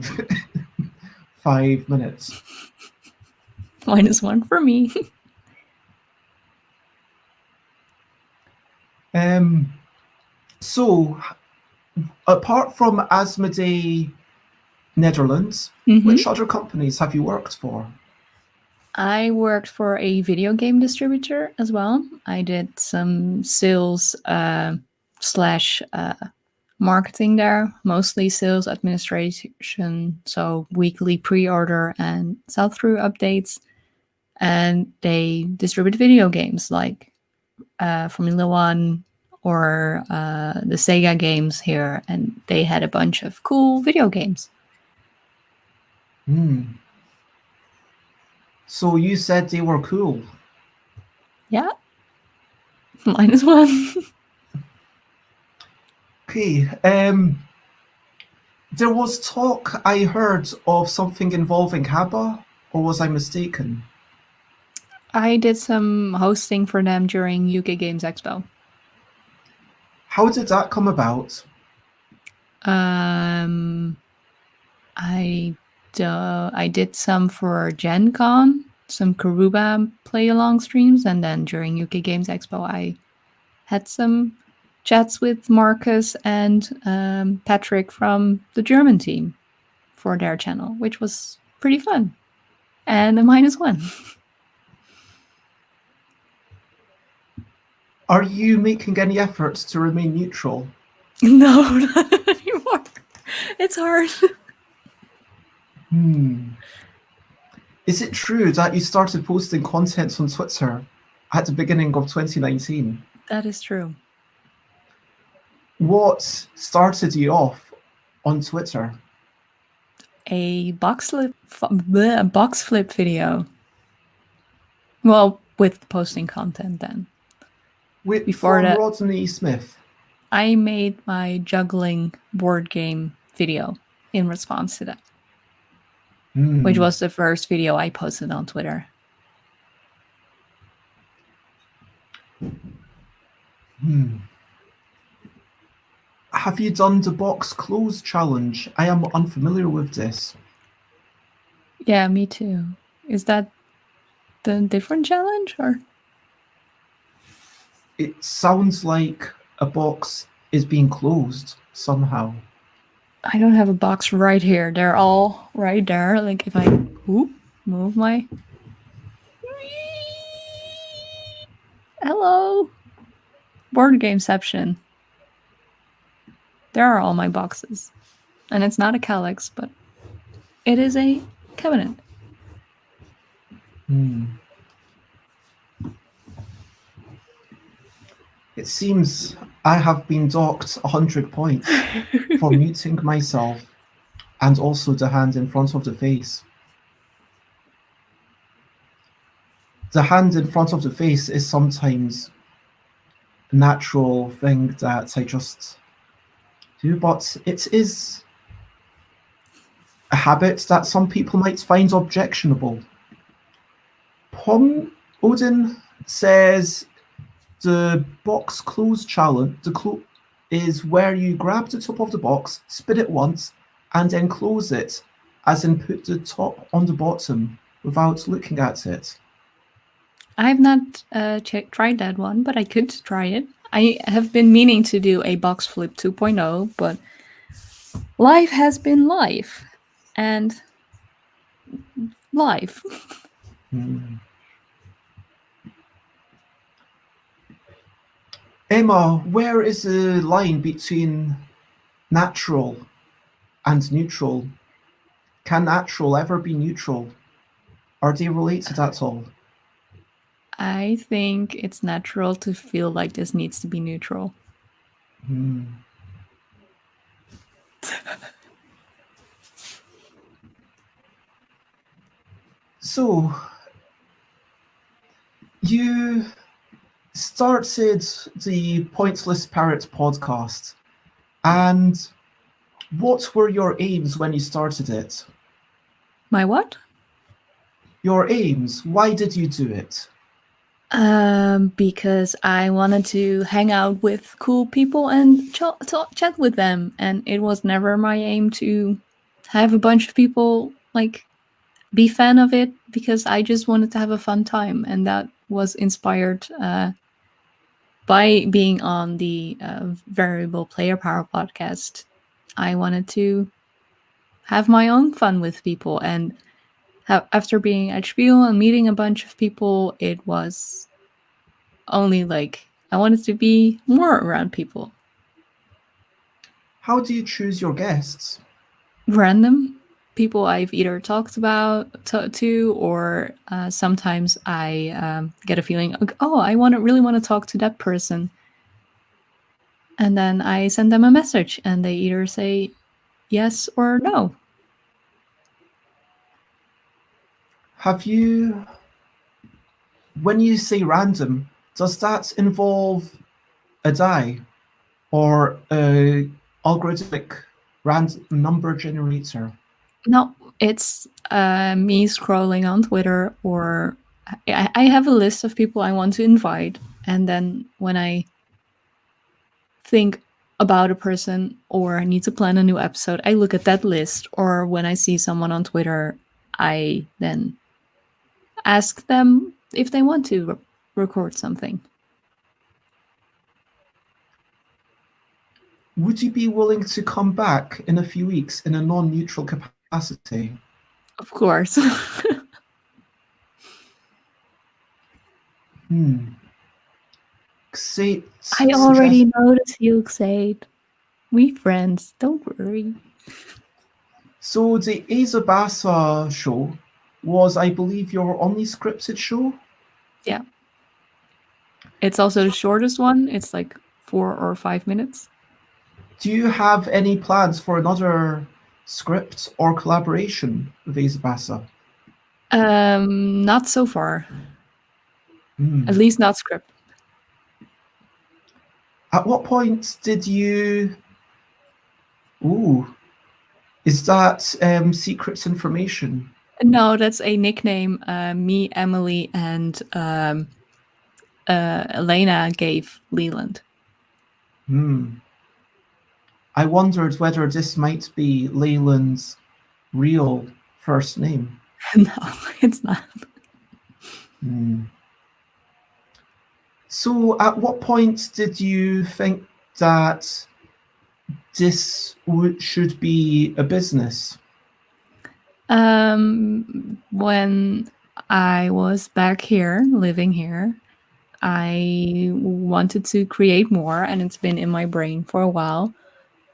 minutes. -1 for me. So, apart from Asmodee Netherlands, which other companies have you worked for? I worked for a video game distributor as well. I did some sales slash marketing there, mostly sales administration, so weekly pre-order and sell-through updates. And they distribute video games like Formula 1 or the Sega games here, and they had a bunch of cool video games. So you said they were cool. Yeah. -1. Okay. There was talk I heard of something involving Habba, or was I mistaken? I did some hosting for them during UK Games Expo. How did that come about? I did some for Gen Con, some Karuba play along streams, and then during UK Games Expo I had some chats with Marcus and Patrick from the German team for their channel, which was pretty fun. And a -1. Are you making any efforts to remain neutral? No, not anymore. It's hard. Is it true that you started posting content on Twitter at the beginning of 2019? That is true. What started you off on Twitter? A box flip video. Well, with posting content then. Before From that, Rodney Smith. I made my juggling board game video in response to that, which was the first video I posted on Twitter. Have you done the box close challenge? I am unfamiliar with this. Yeah, me too. Is that the different challenge or? It sounds like a box is being closed somehow. I don't have a box right here. They're all right there. Like if I move my... Hello! Board gameception. There are all my boxes. And it's not a calyx, but it is a cabinet. It seems I have been docked 100 points for muting myself and also the hand in front of the face. The hand in front of the face is sometimes a natural thing that I just do, but it is a habit that some people might find objectionable. Odin says the box close challenge is where you grab the top of the box, spin it once, and then close it, as in put the top on the bottom without looking at it. I've not tried that one, but I could try it. I have been meaning to do a box flip 2.0, but life has been life. And life. Emma, where is the line between natural and neutral? Can natural ever be neutral? Are they related at all? I think it's natural to feel like this needs to be neutral. So, you started the Pointless Parrot podcast, and what were your aims when you started it? My what? Your aims. Why did you do it? Because I wanted to hang out with cool people and chat with them, and it was never my aim to have a bunch of people like be fan of it, because I just wanted to have a fun time, and that was inspired by being on the Variable Player Power podcast. I wanted to have my own fun with people, and after being at Spiel and meeting a bunch of people, it was only like I wanted to be more around people. How do you choose your guests? Random people I've either talked about to, or sometimes I get a feeling, oh, I really want to talk to that person, and then I send them a message, and they either say yes or no. Have you, when you say random, does that involve a die or a algorithmic random number generator? No, it's me scrolling on Twitter, or I have a list of people I want to invite, and then when I think about a person or I need to plan a new episode, I look at that list, or when I see someone on Twitter, I then ask them if they want to record something. would you be willing to come back in a few weeks in a non-neutral capacity? Of course. Xate I suggests. already noticed you, Xade. We friends, don't worry. So the Azabasa show was, I believe, your only scripted show? Yeah. It's also the shortest one. It's like 4 or 5 minutes. Do you have any plans for another script or collaboration with Azabasa? Not so far. At least not script. At what point did you... Ooh, is that secrets information? No, that's a nickname me, Emily, and Elena gave Leland. I wondered whether this might be Leland's real first name. No, it's not. So at what point did you think that this should be a business? When I was back here, living here, I wanted to create more, and it's been in my brain for a while.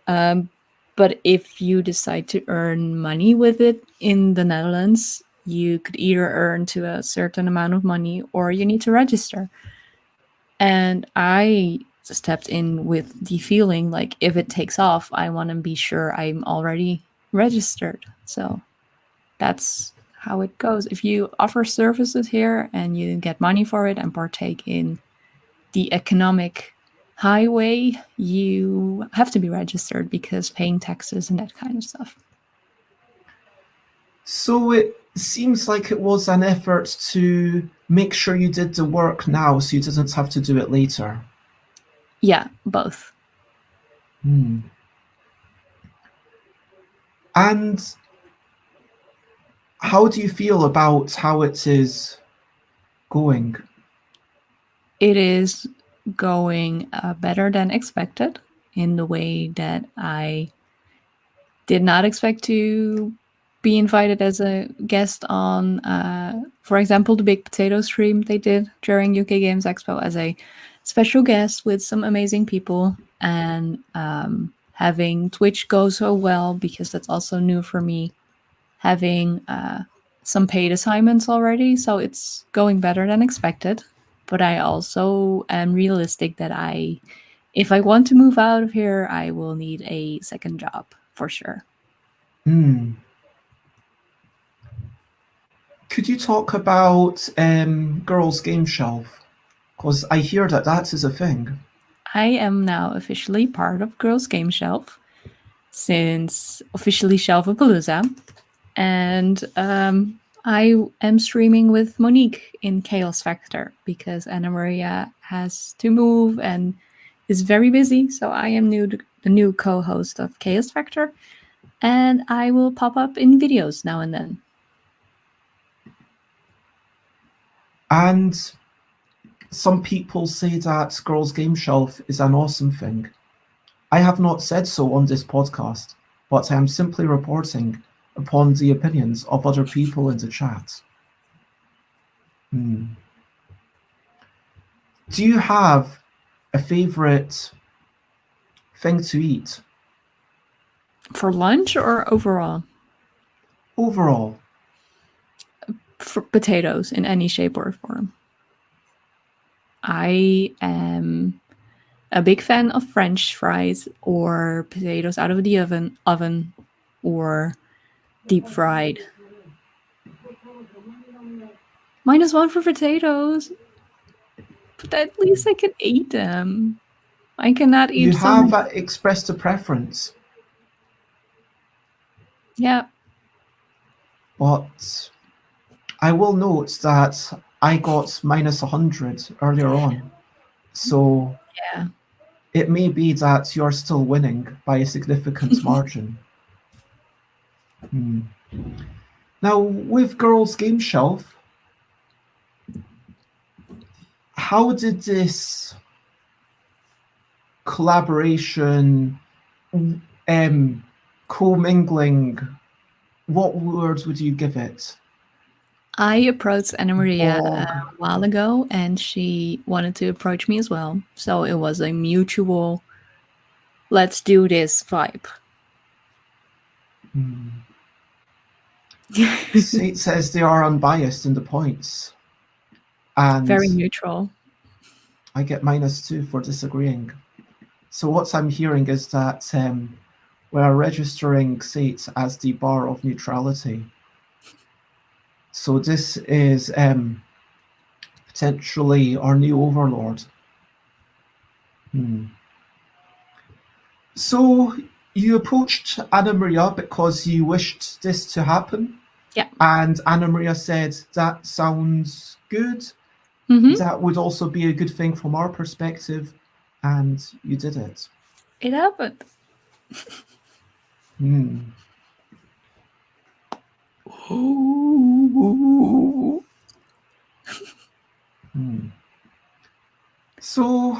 But if you decide to earn money with it in the Netherlands, you could either earn to a certain amount of money or you need to register. And I stepped in with the feeling like if it takes off, I want to be sure I'm already registered. So that's how it goes. If you offer services here and you get money for it and partake in the economic highway, you have to be registered because paying taxes and that kind of stuff. So it seems like it was an effort to make sure you did the work now so you didn't have to do it later. Yeah, both. And how do you feel about how it is going? It is going better than expected in the way that I did not expect to be invited as a guest on, for example, the Big Potato stream they did during UK Games Expo as a special guest with some amazing people, and having Twitch go so well because that's also new for me, having some paid assignments already, so it's going better than expected. But I also am realistic that if I want to move out of here, I will need a second job for sure. Could you talk about Girls Game Shelf? Because I hear that that is a thing. I am now officially part of Girls Game Shelf since officially Shelfapalooza, and I am streaming with Monique in Chaos Factor because Anna Maria has to move and is very busy. So I am the new co-host of Chaos Factor, and I will pop up in videos now and then. And some people say that Girls Game Shelf is an awesome thing. I have not said so on this podcast, but I am simply reporting upon the opinions of other people in the chat. Do you have a favorite thing to eat? For lunch or overall? Overall. For potatoes in any shape or form. I am a big fan of French fries or potatoes out of the oven or deep fried. -1 for potatoes. But at least I can eat them. I cannot eat You some. have expressed a preference. Yeah. But I will note that I got -100 earlier on. So Yeah. it may be that you're still winning by a significant margin. Now, with Girls Game Shelf, how did this collaboration commingling, what words would you give it? I approached Anna Maria a Bog. while ago, and she wanted to approach me as well. So it was a mutual, let's do this vibe. It says they are unbiased in the points. And Very neutral. I get -2 for disagreeing. So what I'm hearing is that we're registering Sate as the bar of neutrality. So this is potentially our new overlord. So you approached Anna Maria because you wished this to happen? Yeah. And Anna Maria said, that sounds good. Mm-hmm. That would also be a good thing from our perspective. And you did it. It happened. So,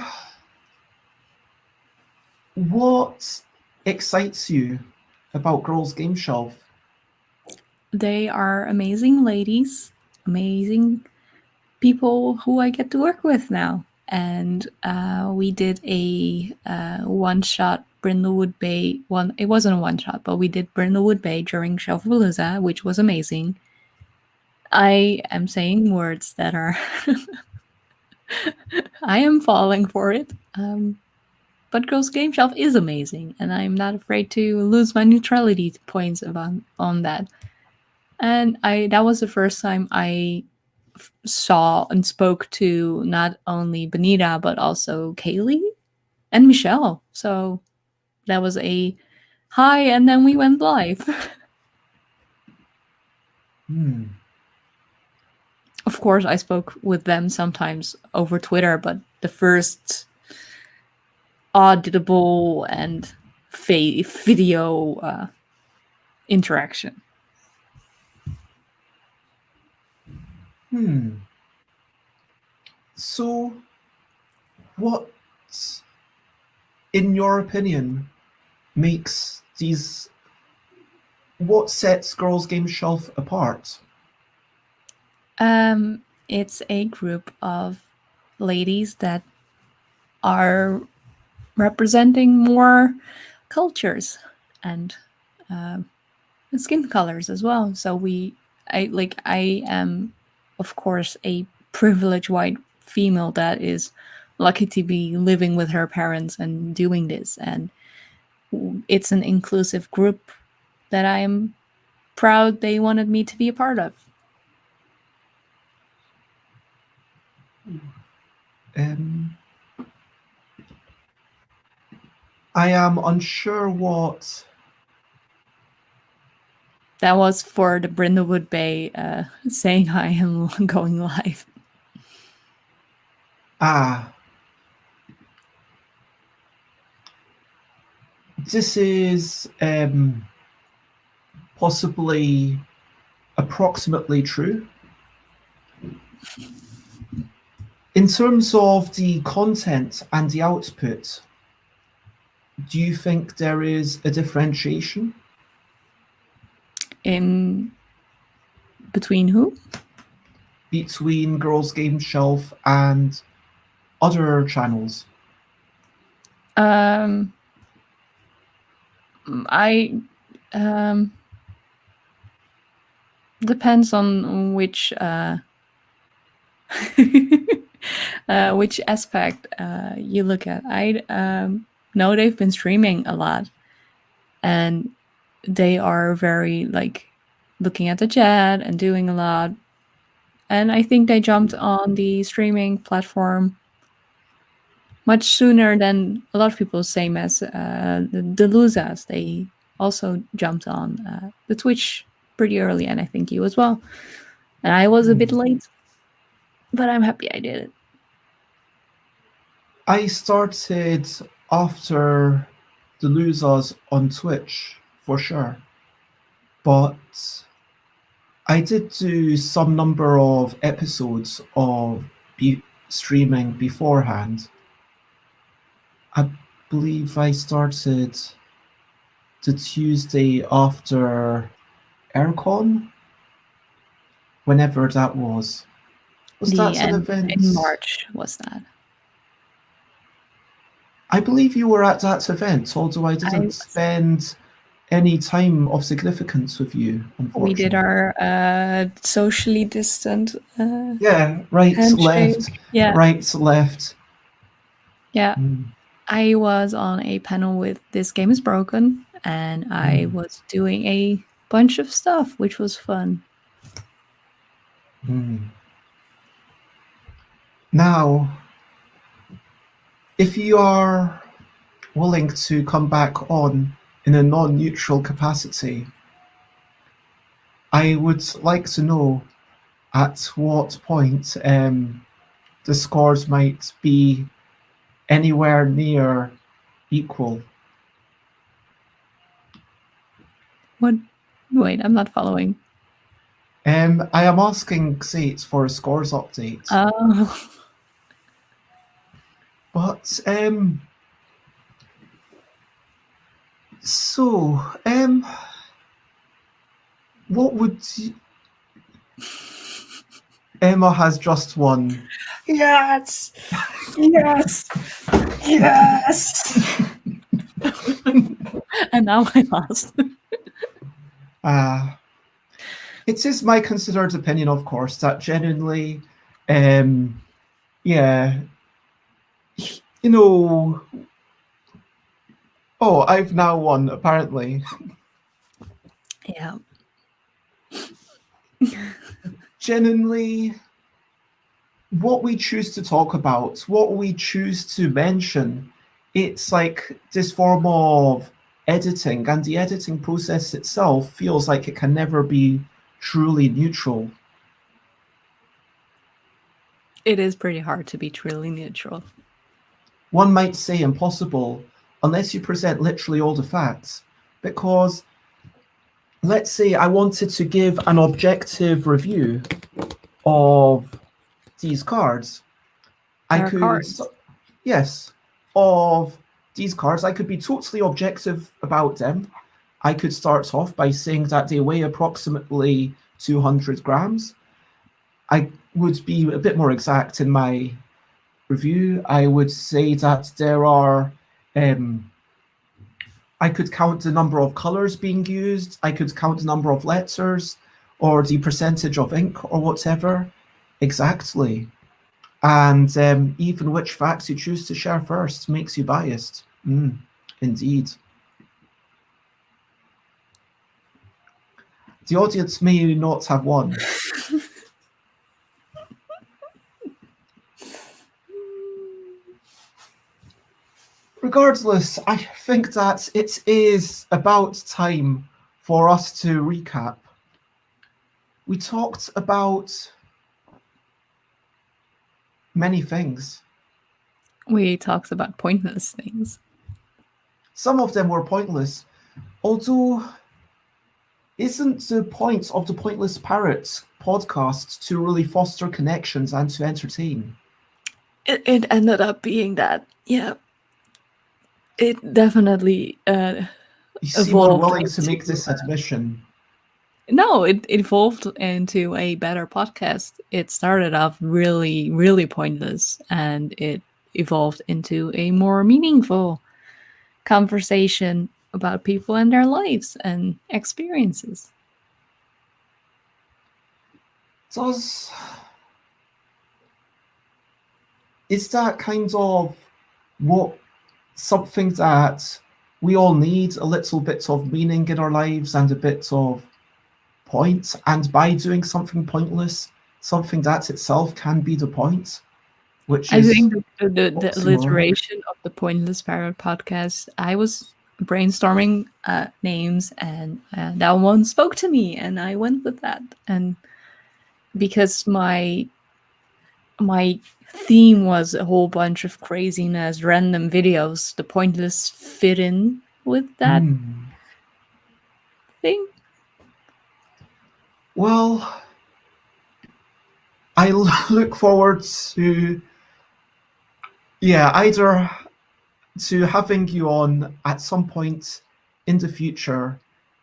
what excites you about Girls Game Shelf? They are amazing ladies, amazing people who I get to work with now. And we did a one-shot Brindlewood Bay one. It wasn't a one-shot, but we did Brindlewood Bay during Shelfapalooza, which was amazing. I am saying words that are I am falling for it. But Girls Game Shelf is amazing, and I'm not afraid to lose my neutrality points on that. And that was the first time I saw and spoke to not only Benita but also Kaylee and Michelle. So that was a hi, and then we went live. Of course, I spoke with them sometimes over Twitter, but the first audible and video interaction. So, what, in your opinion, what sets Girls Game Shelf apart? It's a group of ladies that are representing more cultures and skin colors as well. So I am, of course, a privileged white female that is lucky to be living with her parents and doing this, and it's an inclusive group that I am proud they wanted me to be a part of. I am unsure what... That was for the Brindlewood Bay saying I am going live. This is possibly approximately true. In terms of the content and the output, do you think there is a differentiation? In between who? Between Girls Game Shelf and other channels? Depends on which which aspect you look at. I know they've been streaming a lot, and they are very looking at the chat and doing a lot. And I think they jumped on the streaming platform much sooner than a lot of people, same as the Losas. They also jumped on the Twitch pretty early, and I think you as well. And I was a bit late, but I'm happy I did it. I started after the Losers on Twitch, for sure. But I did do some number of episodes of streaming beforehand. I believe I started the Tuesday after Aircon, whenever that was. Was The that an end event? in March was that. I believe you were at that event, although I didn't spend any time of significance with you, unfortunately. We did our socially distant yeah, right, handshake. left, Yeah. right, left. Yeah. I was on a panel with This Game is Broken, and I was doing a bunch of stuff, which was fun. Now, if you are willing to come back on in a non-neutral capacity, I would like to know at what point the scores might be anywhere near equal. What? Wait, I'm not following. I am asking Xate for a scores update. Oh. But, so, what would Emma has just won. Yes! Yes! Yes! And now I lost. It is my considered opinion, of course, that genuinely, yeah, you know, oh, I've now won, apparently. Yeah. Genuinely, what we choose to talk about, what we choose to mention, it's like this form of editing, and the editing process itself feels like it can never be truly neutral. It is pretty hard to be truly neutral. One might say impossible, unless you present literally all the facts. Because, let's say I wanted to give an objective review of these cards. Yes, of these cards. I could be totally objective about them. I could start off by saying that they weigh approximately 200 grams. I would be a bit more exact in my review. I would say that there are, I could count the number of colors being used, I could count the number of letters, or the percentage of ink, or whatever, exactly. And even which facts you choose to share first makes you biased. Indeed. The audience may not have won. Regardless, I think that it is about time for us to recap. We talked about many things. We talked about pointless things. Some of them were pointless, although isn't the point of the Pointless Parrot podcast to really foster connections and to entertain? It ended up being that, yeah. It definitely you seem unwilling to make this admission. No, it evolved into a better podcast. It started off really, really pointless, and it evolved into a more meaningful conversation about people and their lives and experiences. Is that kind of what something that we all need, a little bit of meaning in our lives and a bit of point, and by doing something pointless, something that itself can be the point? Which I is think the alliteration of the Pointless Parrot podcast, I was brainstorming names, and that one spoke to me, and I went with that. And because my theme was a whole bunch of craziness, random videos, the Pointless fit in with that thing. Well, I look forward to, either to having you on at some point in the future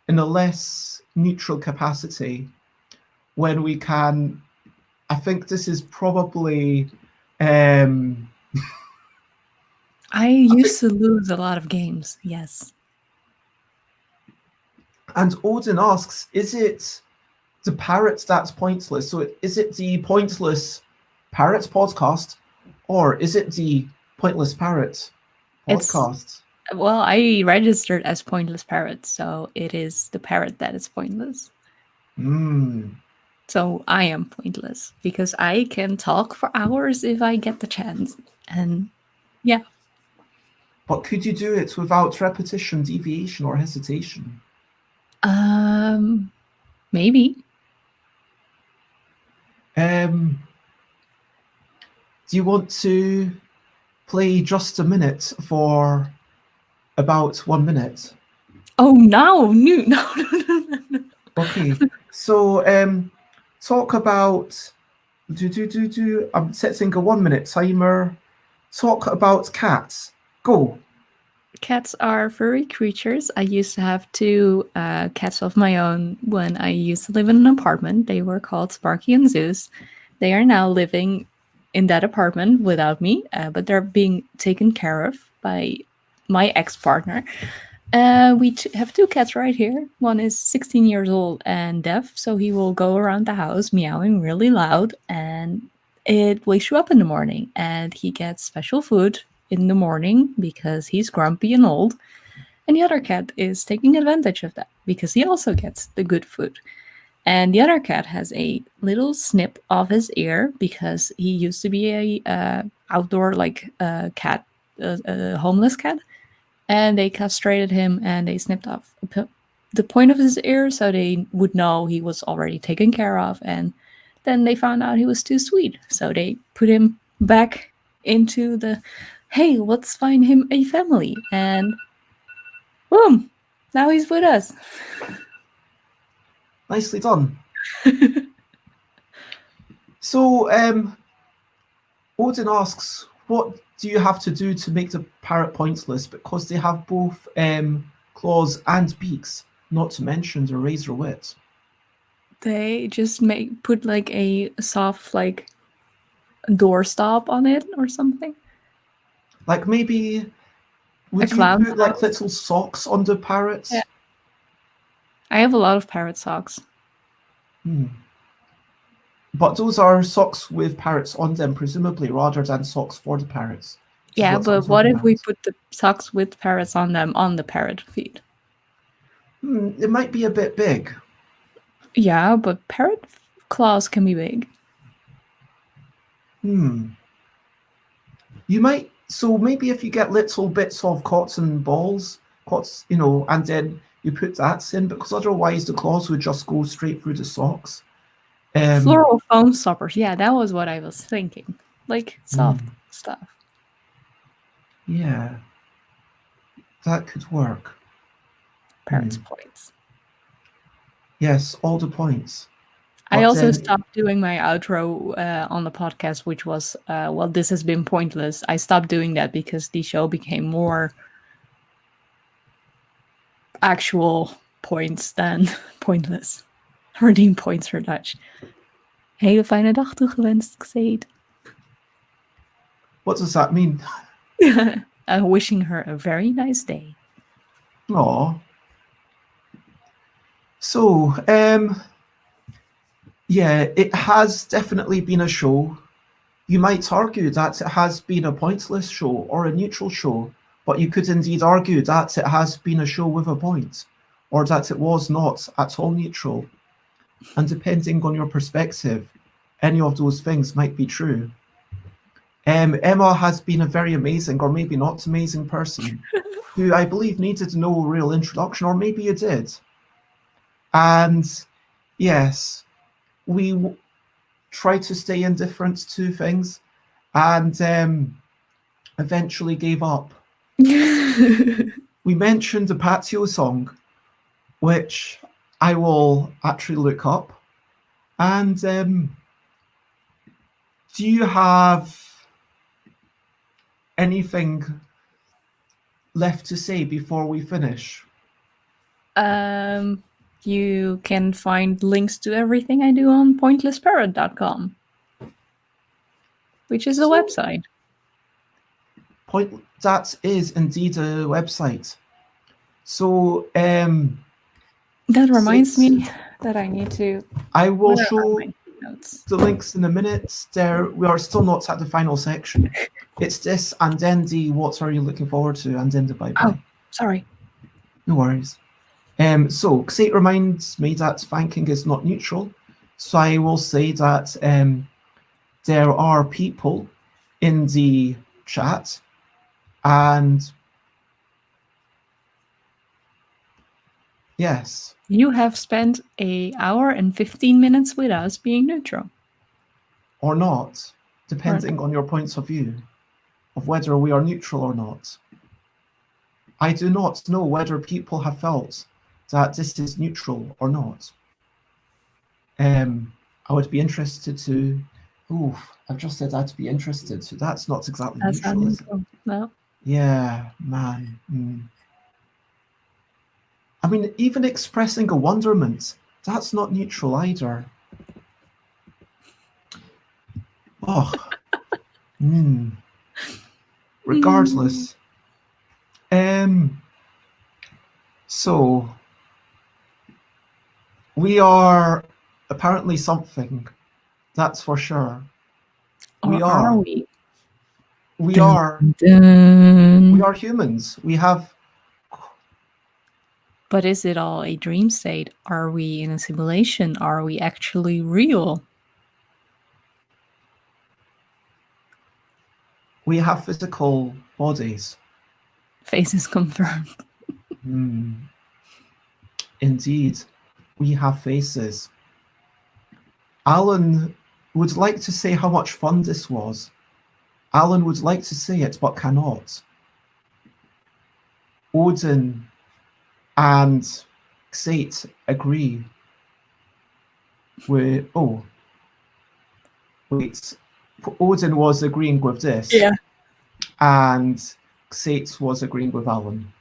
in a less neutral capacity when we can. I think this is probably. I used to lose a lot of games, yes. And Odin asks, is it the parrot that's pointless? So is it the Pointless Parrots podcast, or is it the Pointless Parrot podcast? Well, I registered as Pointless Parrot, so it is the parrot that is pointless. So I am pointless because I can talk for hours if I get the chance. And yeah. But could you do it without repetition, deviation, or hesitation? Maybe. Do you want to play just a minute for about 1 minute? Oh, no. Okay, so talk about I'm setting a 1 minute timer. Talk about cats. Go. Cats are furry creatures. I used to have two cats of my own when I used to live in an apartment. They were called Sparky and Zeus. They are now living in that apartment without me, but they're being taken care of by my ex-partner. We have two cats right here. One is 16 years old and deaf, so he will go around the house meowing really loud, and it wakes you up in the morning. And he gets special food in the morning because he's grumpy and old. And the other cat is taking advantage of that because he also gets the good food. And the other cat has a little snip of his ear because he used to be a outdoor cat, a homeless cat. And they castrated him and they snipped off the point of his ear so they would know he was already taken care of. And then they found out he was too sweet, so they put him back into the, hey, let's find him a family. And boom, now he's with us. Nicely done. So Odin asks, what do you have to do to make the parrot pointless? Because they have both claws and beaks, not to mention the razor wit. They just put like a soft doorstop on it or something. Like maybe would you put like little socks on the parrots? Yeah. I have a lot of parrot socks. But those are socks with parrots on them, presumably, rather than socks for the parrots. Yeah, but what if we put the socks with parrots on them on the parrot feet? It might be a bit big. Yeah, but parrot claws can be big. You might. So maybe if you get little bits of cotton balls, and then you put that in, because otherwise the claws would just go straight through the socks. Floral foam stoppers. Yeah, that was what I was thinking. Like soft stuff. Yeah. That could work. Parrots points. Yes, all the points. I also stopped doing my outro on the podcast, which was, well, this has been pointless. I stopped doing that because the show became more actual points than pointless. Redeem points for Dutch. Hele fijne dag toegewenst, Xade. What does that mean? Wishing her a very nice day. Aww. So, yeah, it has definitely been a show. You might argue that it has been a pointless show or a neutral show, but you could indeed argue that it has been a show with a point, or that it was not at all neutral. And depending on your perspective, any of those things might be true. Emma has been a very amazing, or maybe not amazing person, who I believe needed no real introduction, or maybe you did. And yes, we tried to stay indifferent to things and eventually gave up. We mentioned the patio song, which I will actually look up. And do you have anything left to say before we finish? You can find links to everything I do on pointlessparrot.com, which is a website. That is indeed a website. So that reminds me that I need to. I will show notes. The links in a minute. We are still not at the final section. It's this and then the what are you looking forward to and then the bye-bye. Oh, sorry. No worries. So Xate reminds me that thanking is not neutral. So I will say that there are people in the chat and yes. You have spent an hour and 15 minutes with us being neutral. Or not, depending on your points of view of whether we are neutral or not. I do not know whether people have felt that this is neutral or not. I would be interested to. I've just said I'd be interested. So that's not exactly neutral, is it? No. Yeah, man. I mean, even expressing a wonderment, that's not neutral either. Oh. Regardless. So we are apparently something, that's for sure. Or are we? We dun, are. Dun. We are humans. We have. But is it all a dream state? Are we in a simulation? Are we actually real? We have physical bodies. Faces confirmed. Indeed, we have faces. Alan would like to say how much fun this was. Alan would like to say it, but cannot. Odin and Xate agree. Odin was agreeing with this. Yeah. And Xate was agreeing with Alan.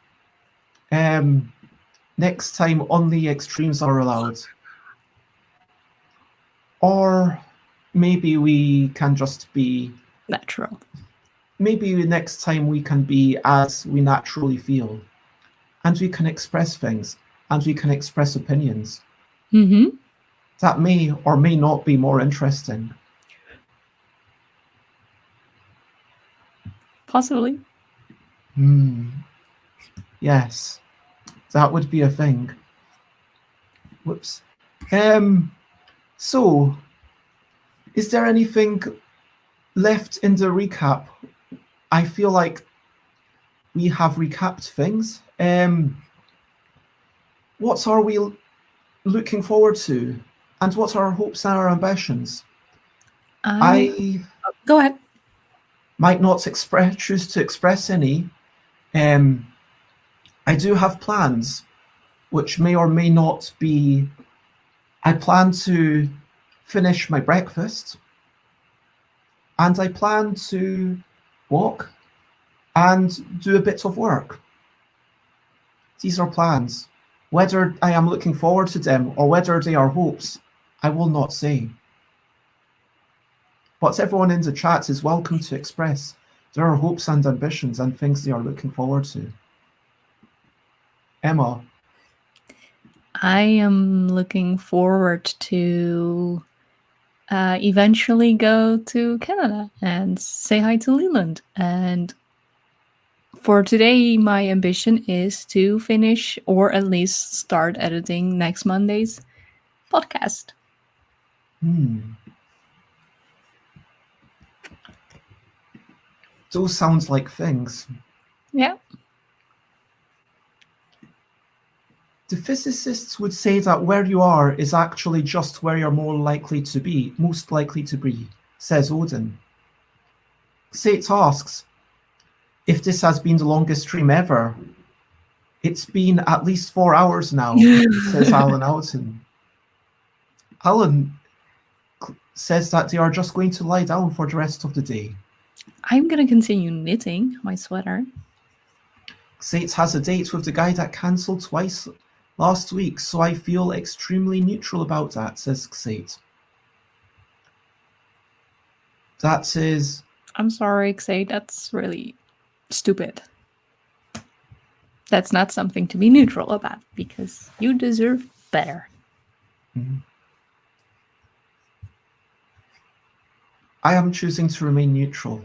Next time, only extremes are allowed. Or maybe we can just be natural. Maybe next time we can be as we naturally feel. And we can express things. And we can express opinions. That may or may not be more interesting. Possibly. Yes. That would be a thing. Whoops. So, is there anything left in the recap? I feel like we have recapped things. What are we looking forward to? And what are our hopes and our ambitions? Go ahead. Might not choose to express any. I do have plans, which may or may not be. I plan to finish my breakfast, and I plan to walk and do a bit of work. These are plans. Whether I am looking forward to them or whether they are hopes, I will not say. But everyone in the chat is welcome to express their hopes and ambitions and things they are looking forward to. Emma. I am looking forward to eventually go to Canada and say hi to Leland. And for today, my ambition is to finish or at least start editing next Monday's podcast. Those sounds like things. Yeah. The physicists would say that where you are is actually just where you're most likely to be, says Odin. Xate asks if this has been the longest stream ever. It's been at least 4 hours now, says Alan Alton. Alan says that they are just going to lie down for the rest of the day. I'm going to continue knitting my sweater. Xate has a date with the guy that cancelled twice last week, so I feel extremely neutral about that, says Xate. That is... I'm sorry, Xate, that's really stupid. That's not something to be neutral about, because you deserve better. I am choosing to remain neutral.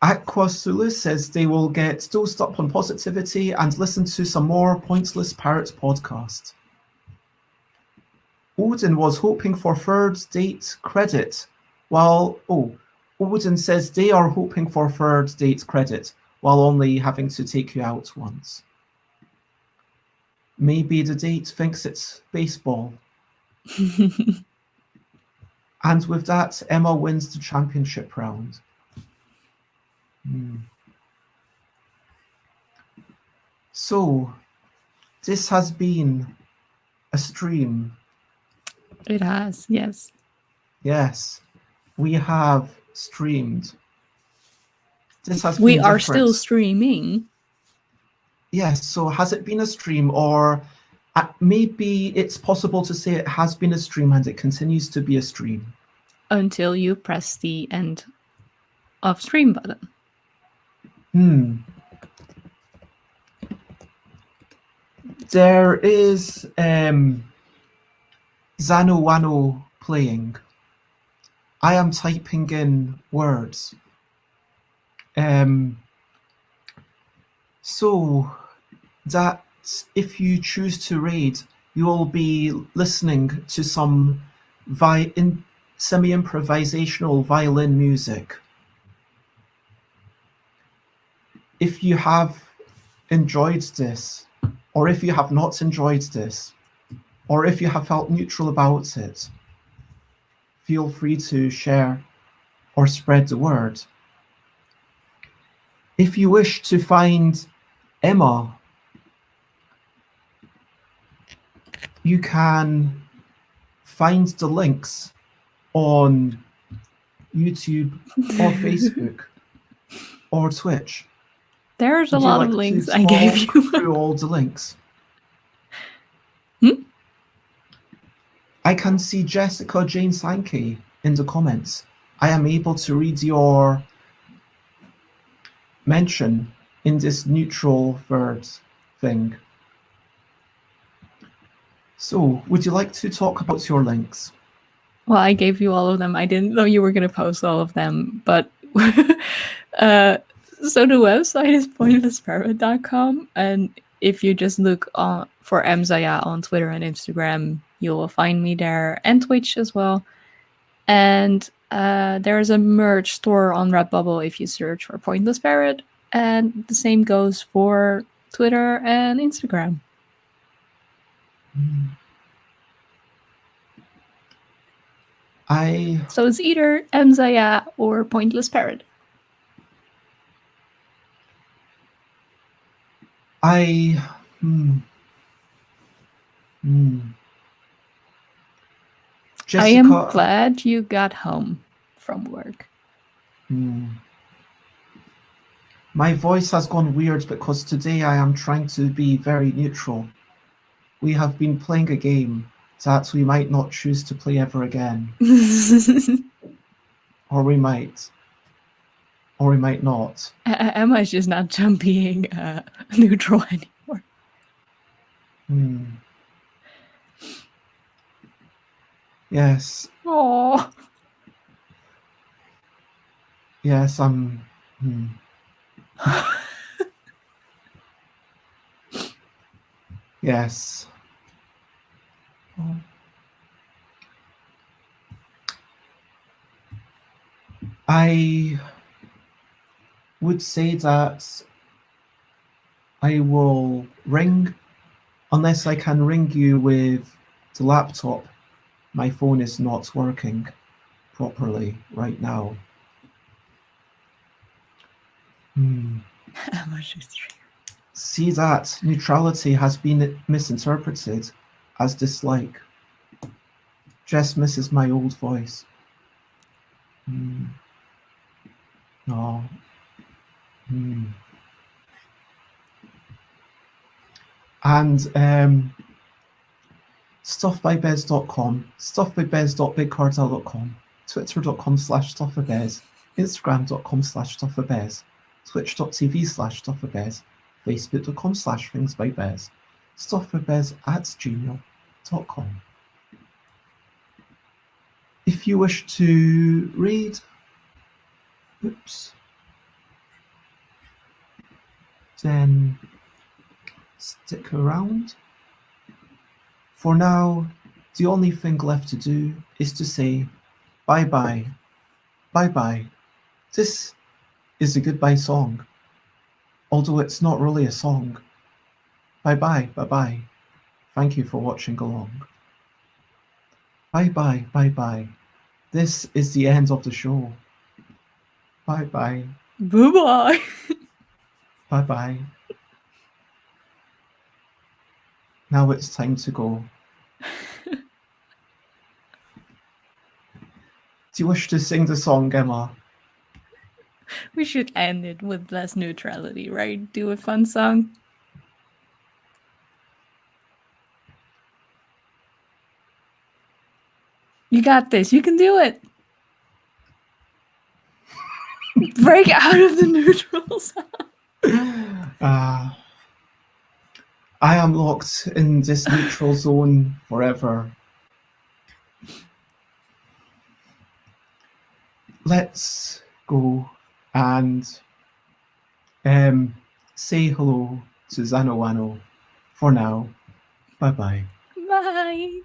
Aquasulu says they will get dosed up on positivity and listen to some more Pointless Parrot podcast. Odin was hoping for third date credit, while Odin says they are hoping for third date credit while only having to take you out once. Maybe the date thinks it's baseball. And with that, Emma wins the championship round. So, this has been a stream. It has, yes. Yes, we have streamed. This has We been are different. still streaming. Yes, so has it been a stream, or maybe it's possible to say it has been a stream and it continues to be a stream? Until you press the end of stream button. There is Zano Wano playing. I am typing in words. So that if you choose to raid, you will be listening to some semi-improvisational violin music. If you have enjoyed this, or if you have not enjoyed this, or if you have felt neutral about it, feel free to share or spread the word. If you wish to find Emma, you can find the links on YouTube or Facebook or Twitch. There's a lot of links I gave you. Through all the links. Hmm? I can see Jessica Jane Sankey in the comments. I am able to read your mention in this neutral word thing. So, would you like to talk about your links? Well, I gave you all of them. I didn't know you were going to post all of them, but so the website is pointlessparrot.com, and if you just look for Mzaya on Twitter and Instagram, you will find me there, and Twitch as well. And there's a merch store on Redbubble if you search for Pointless Parrot, and the same goes for Twitter and Instagram. So it's either Mzaya or Pointless Parrot. Jessica, I am glad you got home from work. My voice has gone weird because today I am trying to be very neutral. We have been playing a game that we might not choose to play ever again. Or we might. Or we might not. Emma's just not being neutral anymore. Yes. Aww. Yes, I'm... Yes. I would say that I will ring, unless I can ring you with the laptop. My phone is not working properly right now. See that neutrality has been misinterpreted as dislike. Jess misses my old voice. Oh. And stuffbybez.com, stuffbybez.bigcartel.com, twitter.com/stuffabez, instagram.com/stuffabez, twitch.tv/stuffabez, facebook.com/thingsbybez, stuffbybez@gmail.com. If you wish to read, then stick around. For now, the only thing left to do is to say bye-bye, bye-bye. This is a goodbye song, although it's not really a song. Bye-bye, bye-bye. Thank you for watching along. Bye-bye, bye-bye. This is the end of the show. Bye-bye. Bye-bye. Bye-bye. Now it's time to go. Do you wish to sing the song, Emma? We should end it with less neutrality, right? Do a fun song. You got this. You can do it. Break out of the neutral zone. I am locked in this neutral zone forever. Let's go and say hello to Zanowano for now. Bye-bye. Bye.